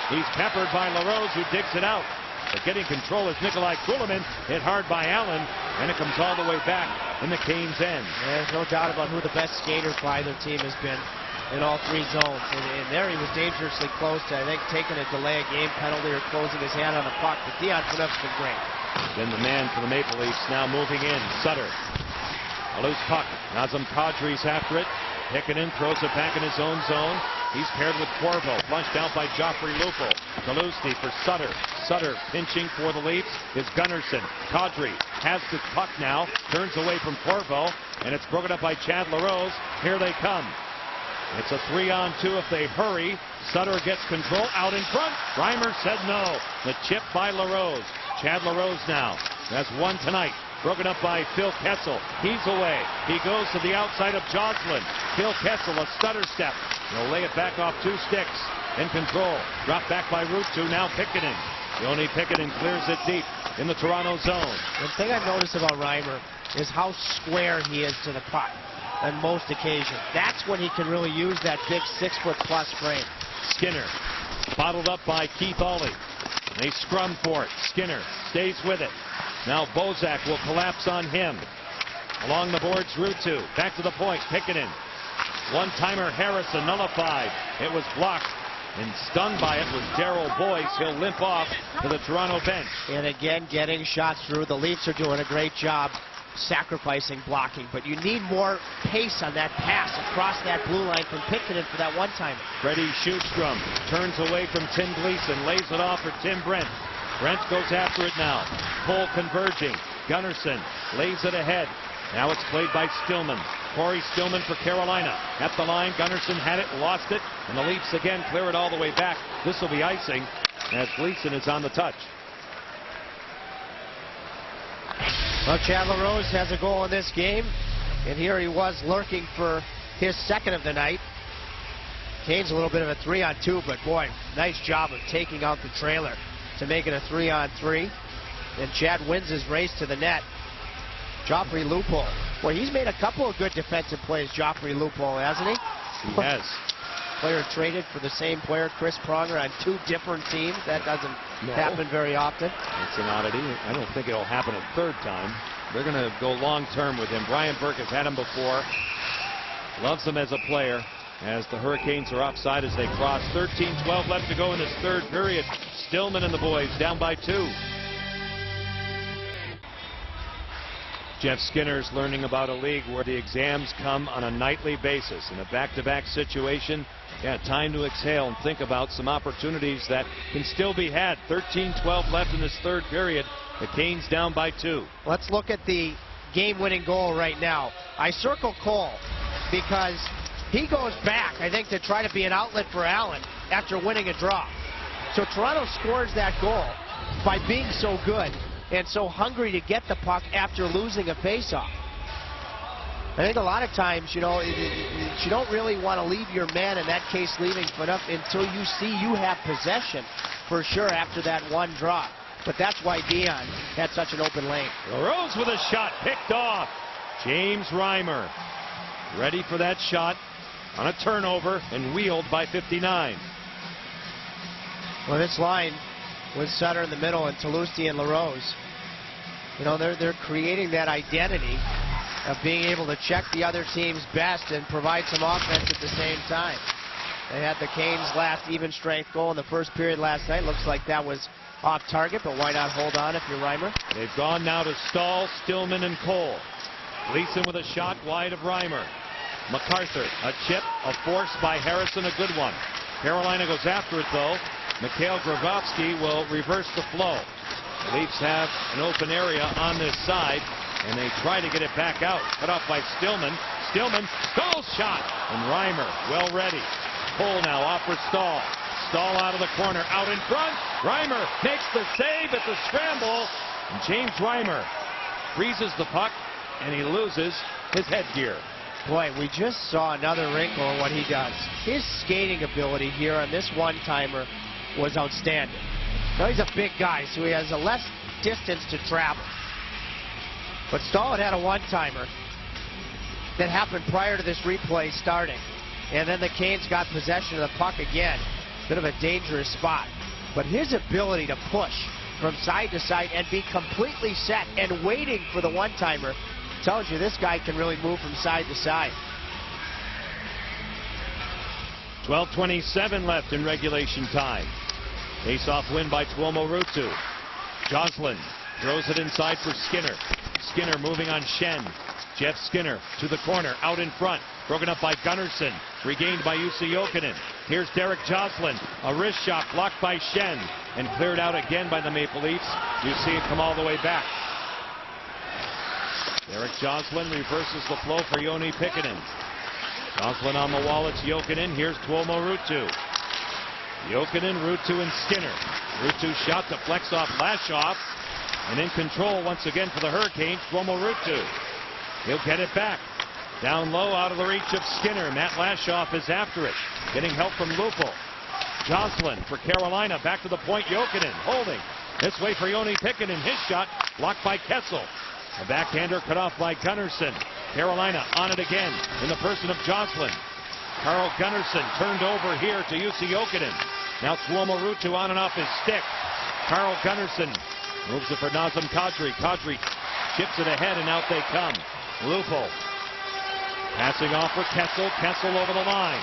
He's peppered by LaRose, who digs it out. But getting control is Nikolai Kuleman. Hit hard by Allen, and it comes all the way back in the Canes' end. There's no doubt about who the best skater for either team has been in all three zones. And there he was dangerously close to, I think, taking a delay of game penalty or closing his hand on the puck. But Dion Phaneuf's been great. Then the man for the Maple Leafs now moving in. Sutter. A loose puck. Nazem Kadri's after it. Pikkanen throws it back in his own zone. He's paired with Corvo. Flushed out by Joffrey Lupul. Delusny for Sutter. Sutter pinching for the Leafs is Gunnarsson. Kadri has the puck now. Turns away from Corvo. And it's broken up by Chad LaRose. Here they come. It's a 3-on-2 if they hurry. Sutter gets control out in front. Reimer said no. The chip by LaRose. Chad LaRose now has one tonight. Broken up by Phil Kessel. He's away. He goes to the outside of Joslin. Phil Kessel, a stutter step. He'll lay it back off 2 sticks. In control. Dropped back by Ruutu. Now Pikkanen. Yoni Pikkanen clears it deep in the Toronto zone. The thing I've noticed about Reimer is how square he is to the puck on most occasions. That's when he can really use that big 6-foot-plus frame. Skinner. Bottled up by Keith Ollie. They scrum for it. Skinner stays with it. Now Bozak will collapse on him. Along the boards, Ruutu. Back to the point. Pikkanen. One-timer Harrison nullified. It was blocked. And stung by it was Darryl Boyce. He'll limp off to the Toronto bench. And again, getting shots through. The Leafs are doing a great job sacrificing blocking. But you need more pace on that pass across that blue line from Pikkanen for that one-timer. Freddie Sjustrom turns away from Tim Gleason. Lays it off for Tim Brent. Brent goes after it now. Cole converging. Gunnarsson lays it ahead. Now it's played by Stillman. Corey Stillman for Carolina. At the line, Gunnarsson had it, lost it, and the Leafs again clear it all the way back. This will be icing as Gleason is on the touch. Well, Chad LaRose has a goal in this game, and here he was lurking for his second of the night. Canes a little bit of a 3-on-2, but boy, nice job of taking out the trailer to make it a 3-on-3. And Chad wins his race to the net. Joffrey Lupul. Boy, he's made a couple of good defensive plays, Joffrey Lupul, hasn't he? He has. Player traded for the same player, Chris Pronger, on 2 different teams. That doesn't happen very often. It's an oddity. I don't think it'll happen a third time. They're going to go long-term with him. Brian Burke has had him before. Loves him as a player. as the Hurricanes are offside as they cross. 13-12 left to go in this third period. Stillman and the boys down by 2. Jeff Skinner's learning about a league where the exams come on a nightly basis. In a back-to-back situation, yeah, time to exhale and think about some opportunities that can still be had. 13-12 left in this third period. The Canes down by 2. Let's look at the game-winning goal right now. I circle Cole because he goes back, I think, to try to be an outlet for Allen after winning a draw. So Toronto scores that goal by being so good and so hungry to get the puck after losing a faceoff. I think a lot of times, you know, you don't really want to leave your man, in that case leaving Phaneuf, until you see you have possession for sure after that one draw. But that's why Dion had such an open lane. LaRose with a shot picked off. James Reimer ready for that shot on a turnover and wheeled by 59. Well, this line with Sutter in the middle and Toulouse and LaRose, you know, they're creating that identity of being able to check the other team's best and provide some offense at the same time. They had the Canes' last even strength goal in the first period last night. Looks like that was off target, but why not hold on if you're Reimer? They've gone now to Stahl, Stillman, and Cole. Gleason with a shot wide of Reimer. MacArthur, a chip, a force by Harrison, a good one. Carolina goes after it though. Mikhail Grabowski will reverse the flow. The Leafs have an open area on this side, and they try to get it back out. Cut off by Stillman. Stillman, Stahl's shot, and Reimer well ready. Cole now off for Stahl. Stahl out of the corner, out in front. Reimer makes the save at the scramble, and James Reimer freezes the puck, and he loses his headgear. Boy, we just saw another wrinkle in what he does. His skating ability here on this one-timer was outstanding. Now he's a big guy, so he has a less distance to travel. But Stahl had a one-timer that happened prior to this replay starting. And then the Canes got possession of the puck again. Bit of a dangerous spot. But his ability to push from side to side and be completely set and waiting for the one-timer tells you this guy can really move from side to side. 12:27 left in regulation time. Face-off win by Tuomo Ruutu. Jocelyn throws it inside for Skinner. Skinner moving on Shen. Jeff Skinner to the corner, out in front. Broken up by Gunnarsson. Regained by Jussi Jokinen. Here's Derek Jocelyn. A wrist shot blocked by Shen. And cleared out again by the Maple Leafs. You see it come all the way back. Derek Jocelyn reverses the flow for Joni Pikkanen. Jocelyn on the wall, it's Jokinen. Here's Tuomo Ruutu. Jokinen, Ruutu, and Skinner. Ruutu shot to flex off Lashoff. And in control once again for the Hurricanes, Tuomo Ruutu. He'll get it back. Down low, out of the reach of Skinner. Matt Lashoff is after it. Getting help from Lupul. Jocelyn for Carolina. Back to the point, Jokinen holding. This way for Joni Pikkanen. His shot blocked by Kessel. A backhander cut off by Gunnarsson. Carolina on it again in the person of Jocelyn. Carl Gunnarsson turned over here to Jussi Jokinen. Now Tuomo Ruutu on and off his stick. Carl Gunnarsson moves it for Nazem Kadri. Kadri chips it ahead, and out they come. Lupul passing off for Kessel. Kessel over the line.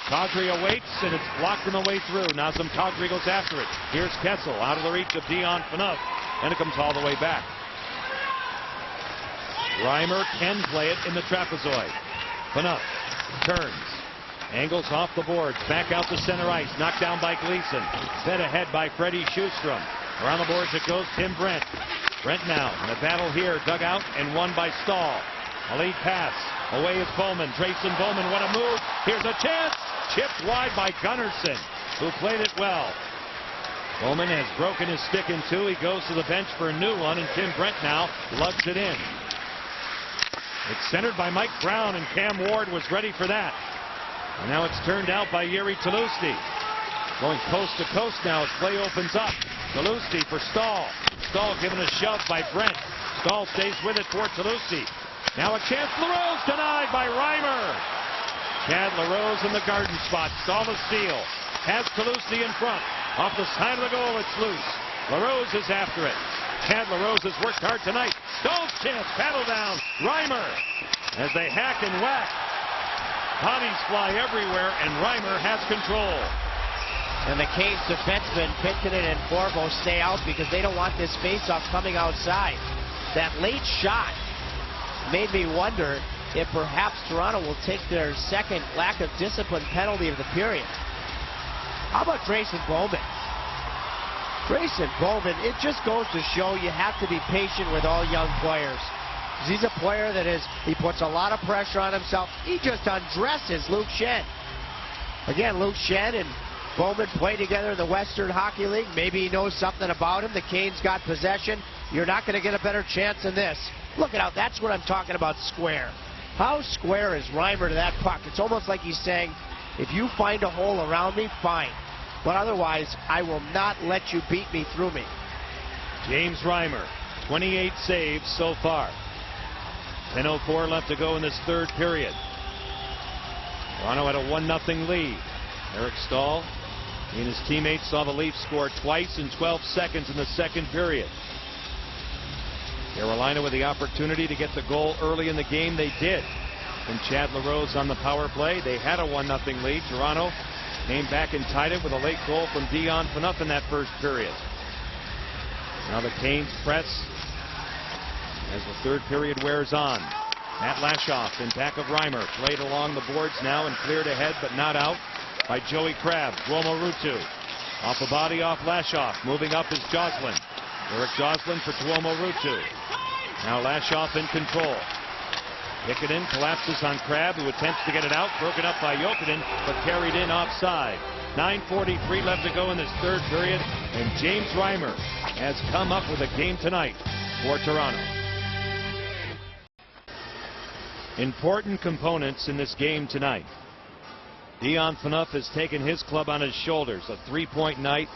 Kadri awaits, and it's blocked on the way through. Nazem Kadri goes after it. Here's Kessel out of the reach of Dion Phaneuf, and it comes all the way back. Reimer can play it in the trapezoid. Phaneuf turns. Angles off the boards. Back out to center ice. Knocked down by Gleason. Fed ahead by Freddie Sjustrom. Around the boards it goes Tim Brent. Brent now in a battle here. Dug out and won by Stahl. A lead pass. Away is Bowman. Drayson Bowman. What a move. Here's a chance. Chipped wide by Gunnarsson, who played it well. Bowman has broken his stick in two. He goes to the bench for a new one, and Tim Brent now lugs it in. It's centered by Mike Brown, and Cam Ward was ready for that. And now it's turned out by Jiri Tolusti. Going coast to coast now as play opens up. Tolusti for Stahl. Stahl given a shove by Brent. Stahl stays with it for Tolusti. Now a chance. LaRose denied by Reimer. Chad LaRose in the garden spot. Stahl a steal. Has Tolusti in front. Off the side of the goal, it's loose. LaRose is after it. Chad LaRose has worked hard tonight. Stahl's chance. Paddle down. Reimer as they hack and whack. Bodies fly everywhere, and Reimer has control. And the Canes defensemen, Pitkanen and Corvo, stay out because they don't want this faceoff coming outside. That late shot made me wonder if perhaps Toronto will take their second lack of discipline penalty of the period. How about Grayson Bowman? Grayson Bowman, it just goes to show you have to be patient with all young players. He's a player that he puts a lot of pressure on himself. He just undresses Luke Schenn. Again, Luke Schenn and Bowman play together in the Western Hockey League. Maybe he knows something about him. The Canes got possession. You're not going to get a better chance than this. Look at how, that's what I'm talking about, square. How square is Reimer to that puck? It's almost like he's saying, if you find a hole around me, fine. But otherwise, I will not let you beat me through me. James Reimer, 28 saves so far. 10:04 left to go in this third period. Toronto had a 1-0 lead. Eric Stahl and his teammates saw the Leafs score twice in 12 seconds in the second period. Carolina with the opportunity to get the goal early in the game. They did. And Chad LaRose on the power play. They had a 1-0 lead. Toronto came back and tied it with a late goal from Dion Phaneuf in that first period. Now the Canes press as the third period wears on. Matt Lashoff in back of Reimer. Played along the boards now and cleared ahead but not out by Joey Crabb. Tuomo Ruutu off the body off Lashoff. Moving up is Joslin. Eric Joslin for Tuomo Ruutu. Now Lashoff in control. Pitkanen collapses on Crabb, who attempts to get it out. Broken up by Jokinen, but carried in offside. 9:43 left to go in this third period, and James Reimer has come up with a game tonight for Toronto. Important components in this game tonight. Dion Phaneuf has taken his club on his shoulders. A 3-point night.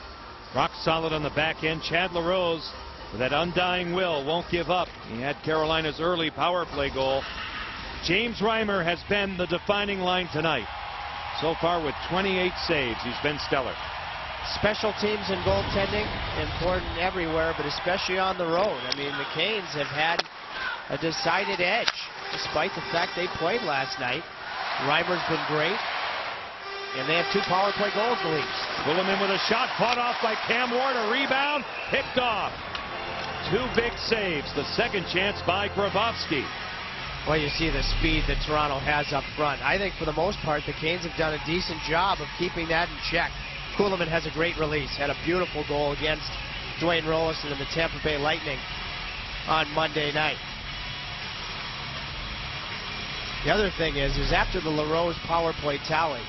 Rock solid on the back end. Chad LaRose, with that undying will, won't give up. He had Carolina's early power play goal. James Reimer has been the defining line tonight. So far with 28 saves, he's been stellar. Special teams and goaltending, important everywhere, but especially on the road. I mean, the Canes have had a decided edge, despite the fact they played last night. Reimer's been great. And they have 2 power play goals, the Leafs. Kuhlman with a shot, fought off by Cam Ward, a rebound, picked off. 2 big saves, the second chance by Grabowski. Well, you see the speed that Toronto has up front. I think for the most part, the Canes have done a decent job of keeping that in check. Kuhlman has a great release, had a beautiful goal against Dwayne Rollison and the Tampa Bay Lightning on Monday night. The other thing is after the LaRose power play tally,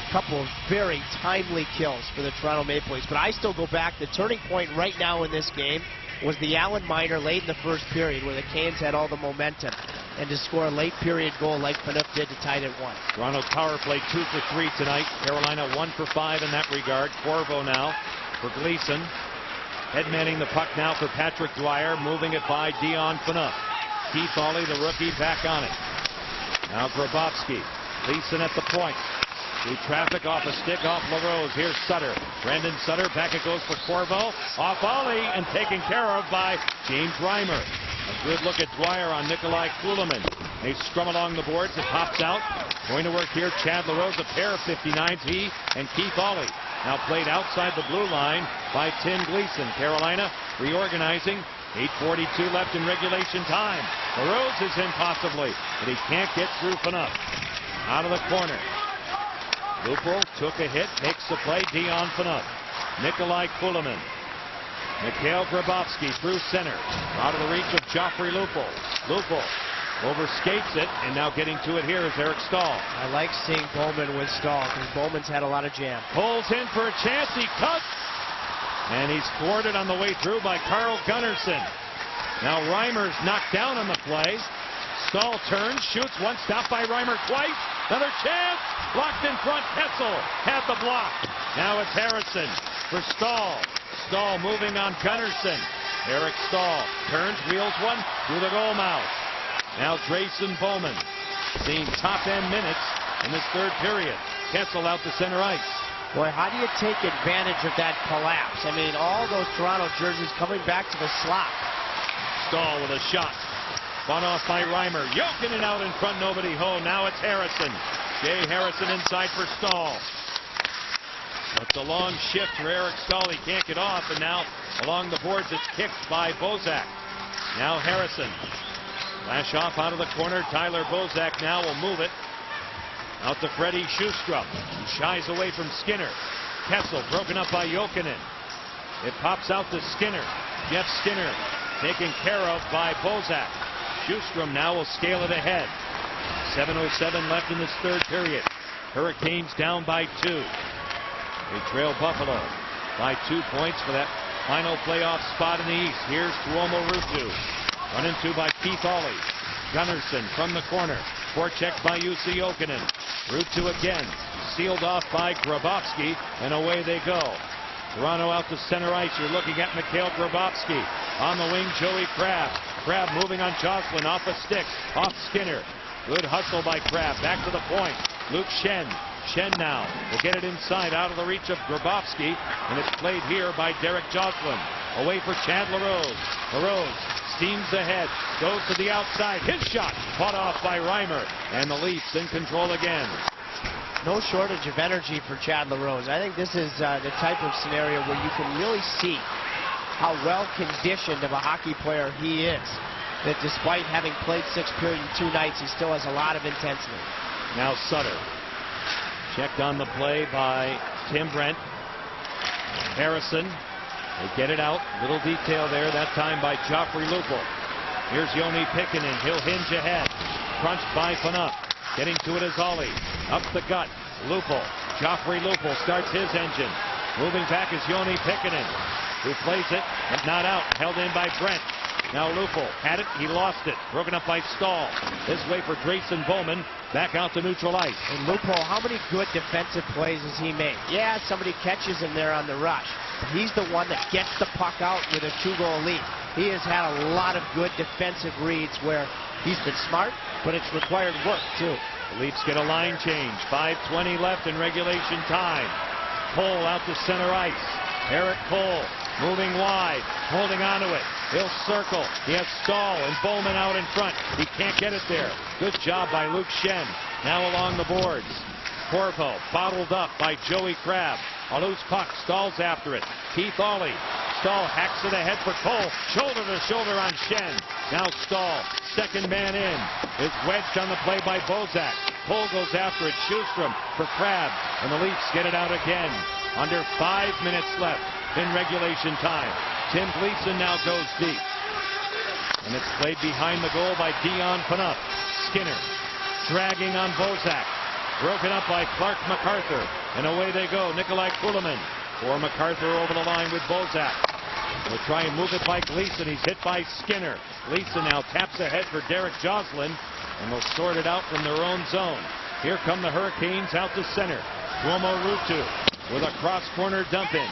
a couple of very timely kills for the Toronto Maple Leafs. But I still go back, the turning point right now in this game was the Allen Minor late in the first period where the Canes had all the momentum. And to score a late period goal like Phaneuf did to tie it at 1. Toronto's power play 2 for 3 tonight. Carolina 1 for 5 in that regard. Corvo now for Gleason. Headmanning the puck now for Patrick Dwyer. Moving it by Dion Phaneuf. Keith Hawley, the rookie, back on it. Now Grabowski. Gleason at the point. Through traffic off a stick off LaRose. Here's Sutter. Brandon Sutter. Back it goes for Corvo. Off Ollie and taken care of by James Reimer. A good look at Dwyer on Nikolai Kuhlman. They scrum along the boards. It pops out. Going to work here. Chad LaRose. A pair of 59s. He and Keith Hawley. Now played outside the blue line by Tim Gleason. Carolina reorganizing. 8:42 left in regulation time. LaRose is in possibly, but he can't get through Phaneuf. Out of the corner. Lupul took a hit, makes the play. Dion Phaneuf. Nikolai Kuhlman. Mikhail Grabowski through center. Out of the reach of Joffrey Lupul. Lupul overskates it, and now getting to it here is Eric Stahl. I like seeing Bowman with Stahl because Bowman's had a lot of jam. Pulls in for a chance. He cuts. And he's thwarted on the way through by Carl Gunnarsson. Now Reimer's knocked down on the play. Stahl turns, shoots, one stop by Reimer twice. Another chance. Blocked in front. Kessel had the block. Now it's Harrison for Stahl. Stahl moving on Gunnarsson. Eric Stahl turns, wheels one through the goal mouth. Now Grayson Bowman seeing top end minutes in this third period. Kessel out to center ice. Boy, how do you take advantage of that collapse? I mean, all those Toronto jerseys coming back to the slot. Stahl with a shot. Fought off by Reimer. Jokinen out in front, nobody home. Now it's Harrison. Jay Harrison inside for Stahl. It's a long shift for Eric Stahl. He can't get off, and now along the boards it's kicked by Bozak. Now Harrison. Flash off out of the corner. Tyler Bozak now will move it. Out to Freddie Sjostrom. He shies away from Skinner. Kessel broken up by Jokinen. It pops out to Skinner. Jeff Skinner taken care of by Bozak. Sjostrom now will scale it ahead. 7:07 left in this third period. Hurricanes down by 2. They trail Buffalo by 2 points for that final playoff spot in the East. Here's Tuomo Ruutu. Run into by Keith Hawley. Gunnarsson from the corner. Forechecked by Jussi Jokinen. Ruutu again. Sealed off by Grabowski, and away they go. Toronto out to center ice. You're looking at Mikhail Grabowski. On the wing, Joey Crabb. Crabb moving on Jocelyn. Off a stick. Off Skinner. Good hustle by Crabb. Back to the point. Luke Schenn. Schenn now will get it inside out of the reach of Grabowski, and it's played here by Derek Jocelyn. Away for Chad LaRose. LaRose steams ahead. Goes to the outside. His shot fought off by Reimer, and the Leafs in control again. No shortage of energy for Chad LaRose. I think this is the type of scenario where you can really see how well conditioned of a hockey player he is. That despite having played 6 periods in 2 nights, he still has a lot of intensity. Now Sutter. Checked on the play by Tim Brent. Harrison. They get it out. Little detail there, that time by Joffrey Lupul. Here's Joni Pikkinen. He'll hinge ahead. Crunched by Phaneuf. Getting to it is Ollie. Up the gut. Lupul. Joffrey Lupul starts his engine. Moving back is Joni Pikkinen, who plays it, but not out. Held in by Brent. Now Lupul had it. He lost it. Broken up by Stahl. This way for Drayson Bowman. Back out to neutral ice. And Lupul, how many good defensive plays has he made? Yeah, somebody catches him there on the rush. But he's the one that gets the puck out with a 2-goal lead. He has had a lot of good defensive reads where he's been smart, but it's required work, too. The Leafs get a line change. 5:20 left in regulation time. Cole out to center ice. Eric Cole moving wide, holding onto it. He'll circle. He has Stahl and Bowman out in front. He can't get it there. Good job by Luke Schenn. Now along the boards. Corvo bottled up by Joey Crabb. A loose puck. Stahl's after it. Keith Hawley. Stahl hacks it ahead for Cole. Shoulder to shoulder on Schenn. Now Stahl, second man in, is wedged on the play by Bozak. Cole goes after it. Sjostrom for Crabb, and the Leafs get it out again. Under 5 minutes left in regulation time. Tim Gleason now goes deep. And it's played behind the goal by Dion Phaneuf. Skinner dragging on Bozak. Broken up by Clark MacArthur. And away they go. Nikolai Kulemin for MacArthur over the line with Bozak. They'll try and move it by Gleason. He's hit by Skinner. Gleason now taps ahead for Derek Jocelyn. And they'll sort it out from their own zone. Here come the Hurricanes out to center. Tuomo Ruutu with a cross-corner dump in.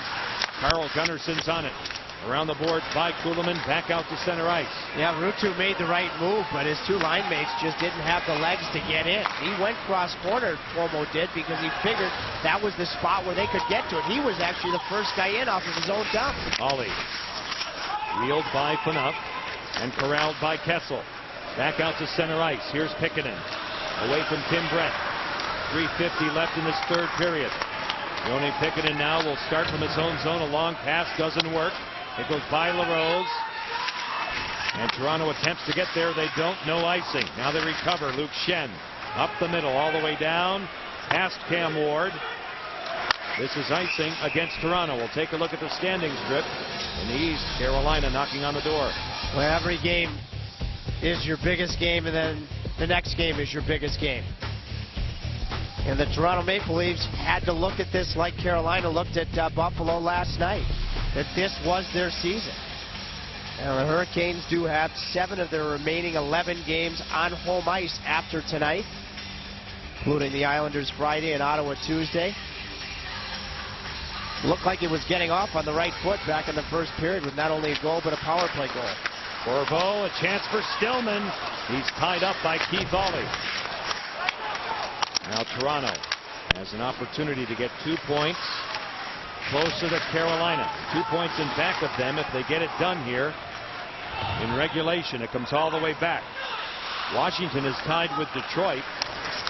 Carl Gunnarsson's on it. Around the board by Kulemin, back out to center ice. Yeah, Ruutu made the right move, but his 2 line mates just didn't have the legs to get in. He went cross-corner, Tuomo did, because he figured that was the spot where they could get to it. He was actually the first guy in off of his own dump. Ollie. Wheeled by Phaneuf and corralled by Kessel. Back out to center ice. Here's Pikkinen. Away from Tim Brent. 3:50 left in this third period. Joni Pikkinen now will start from his own zone. A long pass doesn't work. It goes by LaRose. And Toronto attempts to get there. They don't. No icing. Now they recover. Luke Schenn up the middle all the way down. Past Cam Ward. This is icing against Toronto. We'll take a look at the standing strip. In the East, Carolina knocking on the door. Well, every game is your biggest game, and then the next game is your biggest game. And the Toronto Maple Leafs had to look at this like Carolina looked at Buffalo last night, that this was their season. And the Hurricanes do have 7 of their remaining 11 games on home ice after tonight, including the Islanders Friday and Ottawa Tuesday. Looked like it was getting off on the right foot back in the first period with not only a goal but a power play goal. Corvo, a chance for Stillman. He's tied up by Keith Hawley. Now Toronto has an opportunity to get 2 points closer to Carolina. 2 points in back of them if they get it done here. in regulation. It comes all the way back. Washington is tied with Detroit.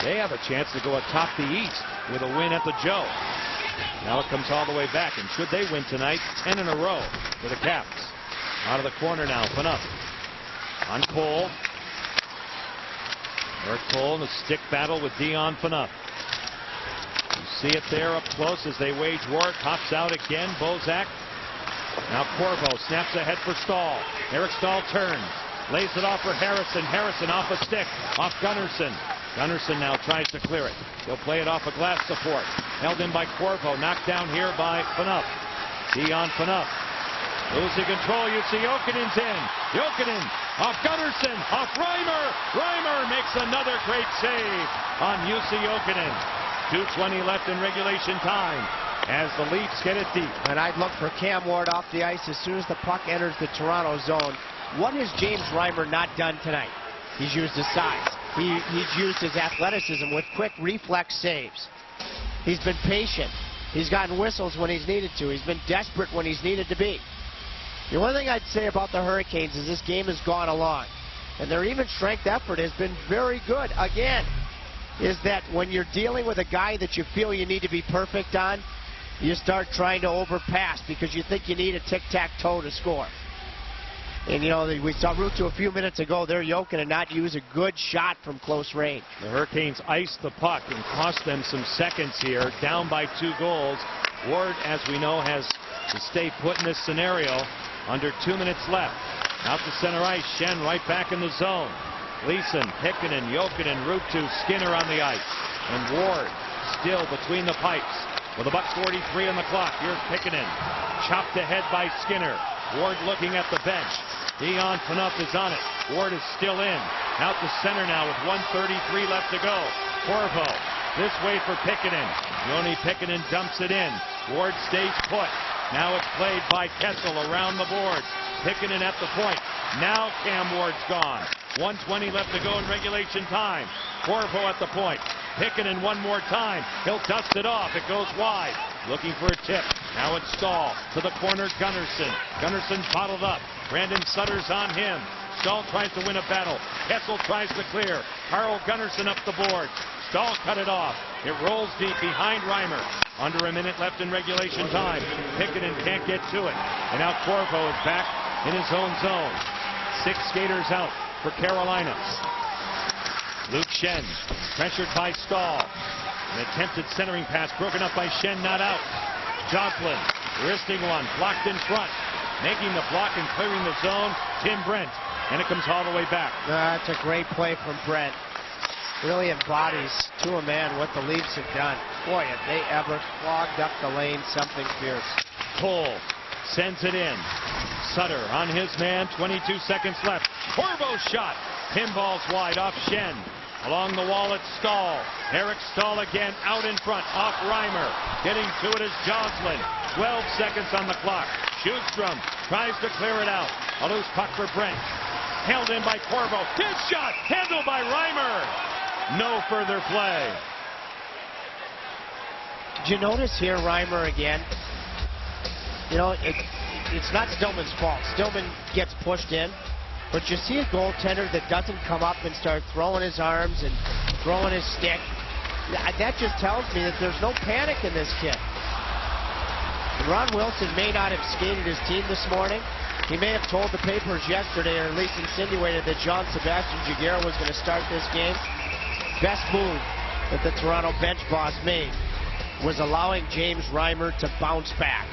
They have a chance to go atop the East with a win at the Joe. Now it comes all the way back, and should they win tonight, 10 in a row for the Caps. Out of the corner now, Phaneuf on Cole. Eric Cole in a stick battle with Dion Phaneuf. You see it there up close as they wage war. Hops out again, Bozak. Now Corvo snaps ahead for Stahl. Eric Stahl turns, lays it off for Harrison. Harrison off a stick, off Gunnarsson. Gunnarsson now tries to clear it. He'll play it off a glass support. Held in by Corvo, knocked down here by Phaneuf. Dion Phaneuf losing control. You see Jokinen's in. Jokinen off Gunnarsson, off Reimer. Reimer makes another great save on Jussi Jokinen. 2:20 left in regulation time as the Leafs get it deep. And I'd look for Cam Ward off the ice as soon as the puck enters the Toronto zone. What has James Reimer not done tonight? He's used his size. He's used his athleticism with quick reflex saves. He's been patient. He's gotten whistles when he's needed to. He's been desperate when he's needed to be. The only thing I'd say about the Hurricanes is this game has gone along, and their even strength effort has been very good. Again, is that when you're dealing with a guy that you feel you need to be perfect on, you start trying to overpass because you think you need a tic-tac-toe to score. And, you know, we saw Ruutu a few minutes ago. They're yoking and not use a good shot from close range. The Hurricanes iced the puck and cost them some seconds here, down by 2 goals. Ward, as we know, has to stay put in this scenario. Under 2 minutes left. Out to center ice. Schenn right back in the zone. Gleason, Heikkinen, Jokinen, Ruutu, Skinner on the ice. And Ward still between the pipes. With $1:43 on the clock. Here's Heikkinen. Chopped ahead by Skinner. Ward looking at the bench. Dion Phaneuf is on it. Ward is still in. Out to center now with 1:33 left to go. Corvo this way for Heikkinen. Joni Heikkinen dumps it in. Ward stays put. Now it's played by Kessel around the boards. Heikkinen at the point. Now Cam Ward's gone. 1:20 left to go in regulation time. Corvo at the point. Heikkinen one more time. He'll dust it off. It goes wide. Looking for a tip. Now it's Stahl to the corner. Gunnarsson. Gunnarsson bottled up. Brandon Sutter's on him. Stahl tries to win a battle. Kessel tries to clear. Carl Gunnarsson up the board. Stahl cut it off. It rolls deep behind Reimer. Under a minute left in regulation time. Heikkinen can't get to it. And now Corvo is back in his own zone. 6 skaters out for Carolina. Luke Schenn pressured by Stahl. An attempted centering pass broken up by Schenn, not out. Jocelyn wristing one, blocked in front. Making the block and clearing the zone, Tim Brent. And it comes all the way back. That's a great play from Brent. Really embodies to a man what the Leafs have done. Boy, if they ever clogged up the lane, something fierce. Cole sends it in. Sutter on his man, 22 seconds left. Corvo's shot. Pinballs wide off Schenn. Along the wall, it's Stahl. Eric Stahl again out in front, off Reimer. Getting to it is Jocelyn. 12 seconds on the clock. Schustrom tries to clear it out. A loose puck for Brent. Held in by Corvo. His shot, handled by Reimer. No further play. Did you notice here Reimer again? You know, it's not Stillman's fault. Stillman gets pushed in. But you see a goaltender that doesn't come up and start throwing his arms and throwing his stick. That just tells me that there's no panic in this kid. And Ron Wilson may not have skated his team this morning. He may have told the papers yesterday, or at least insinuated, that Jean-Sebastien Giguère was going to start this game. Best move that the Toronto bench boss made was allowing James Reimer to bounce back.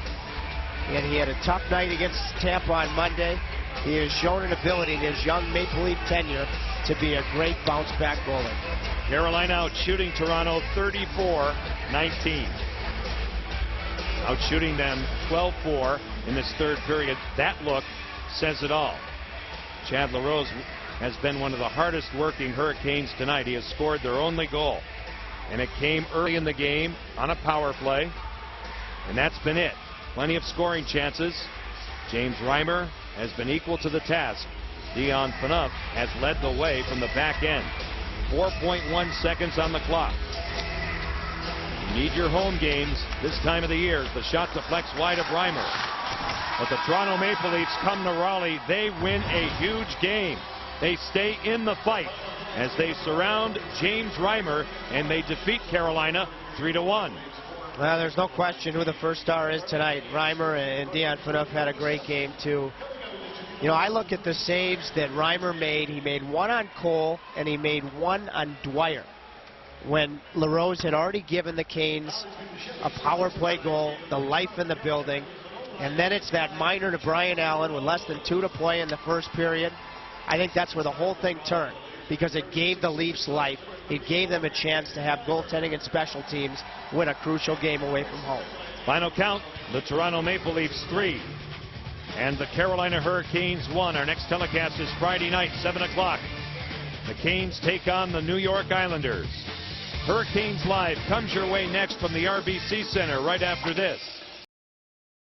And he had a tough night against Tampa on Monday. He has shown an ability in his young Maple Leaf tenure to be a great bounce-back goalie. Carolina out shooting Toronto 34-19. Out shooting them 12-4 in this third period. That look says it all. Chad LaRose has been one of the hardest working Hurricanes tonight. He has scored their only goal. And it came early in the game on a power play. And that's been it. Plenty of scoring chances. James Reimer has been equal to the task. Dion Phaneuf has led the way from the back end. 4.1 seconds on the clock. You need your home games this time of the year. The shot deflects wide of Reimer. But the Toronto Maple Leafs come to Raleigh. They win a huge game. They stay in the fight as they surround James Reimer, and they defeat Carolina 3-1. Well, there's no question who the first star is tonight. Reimer and Dion Phaneuf had a great game, too. You know, I look at the saves that Reimer made. He made one on Cole, and he made one on Dwyer, when LaRose had already given the Canes a power play goal, the life in the building. And then it's that minor to Brian Allen with less than 2 to play in the first period. I think that's where the whole thing turned, because it gave the Leafs life. It gave them a chance to have goaltending and special teams win a crucial game away from home. Final count, the Toronto Maple Leafs 3 and the Carolina Hurricanes 1. Our next telecast is Friday night, 7 o'clock. The Canes take on the New York Islanders. Hurricanes Live comes your way next from the RBC Center right after this.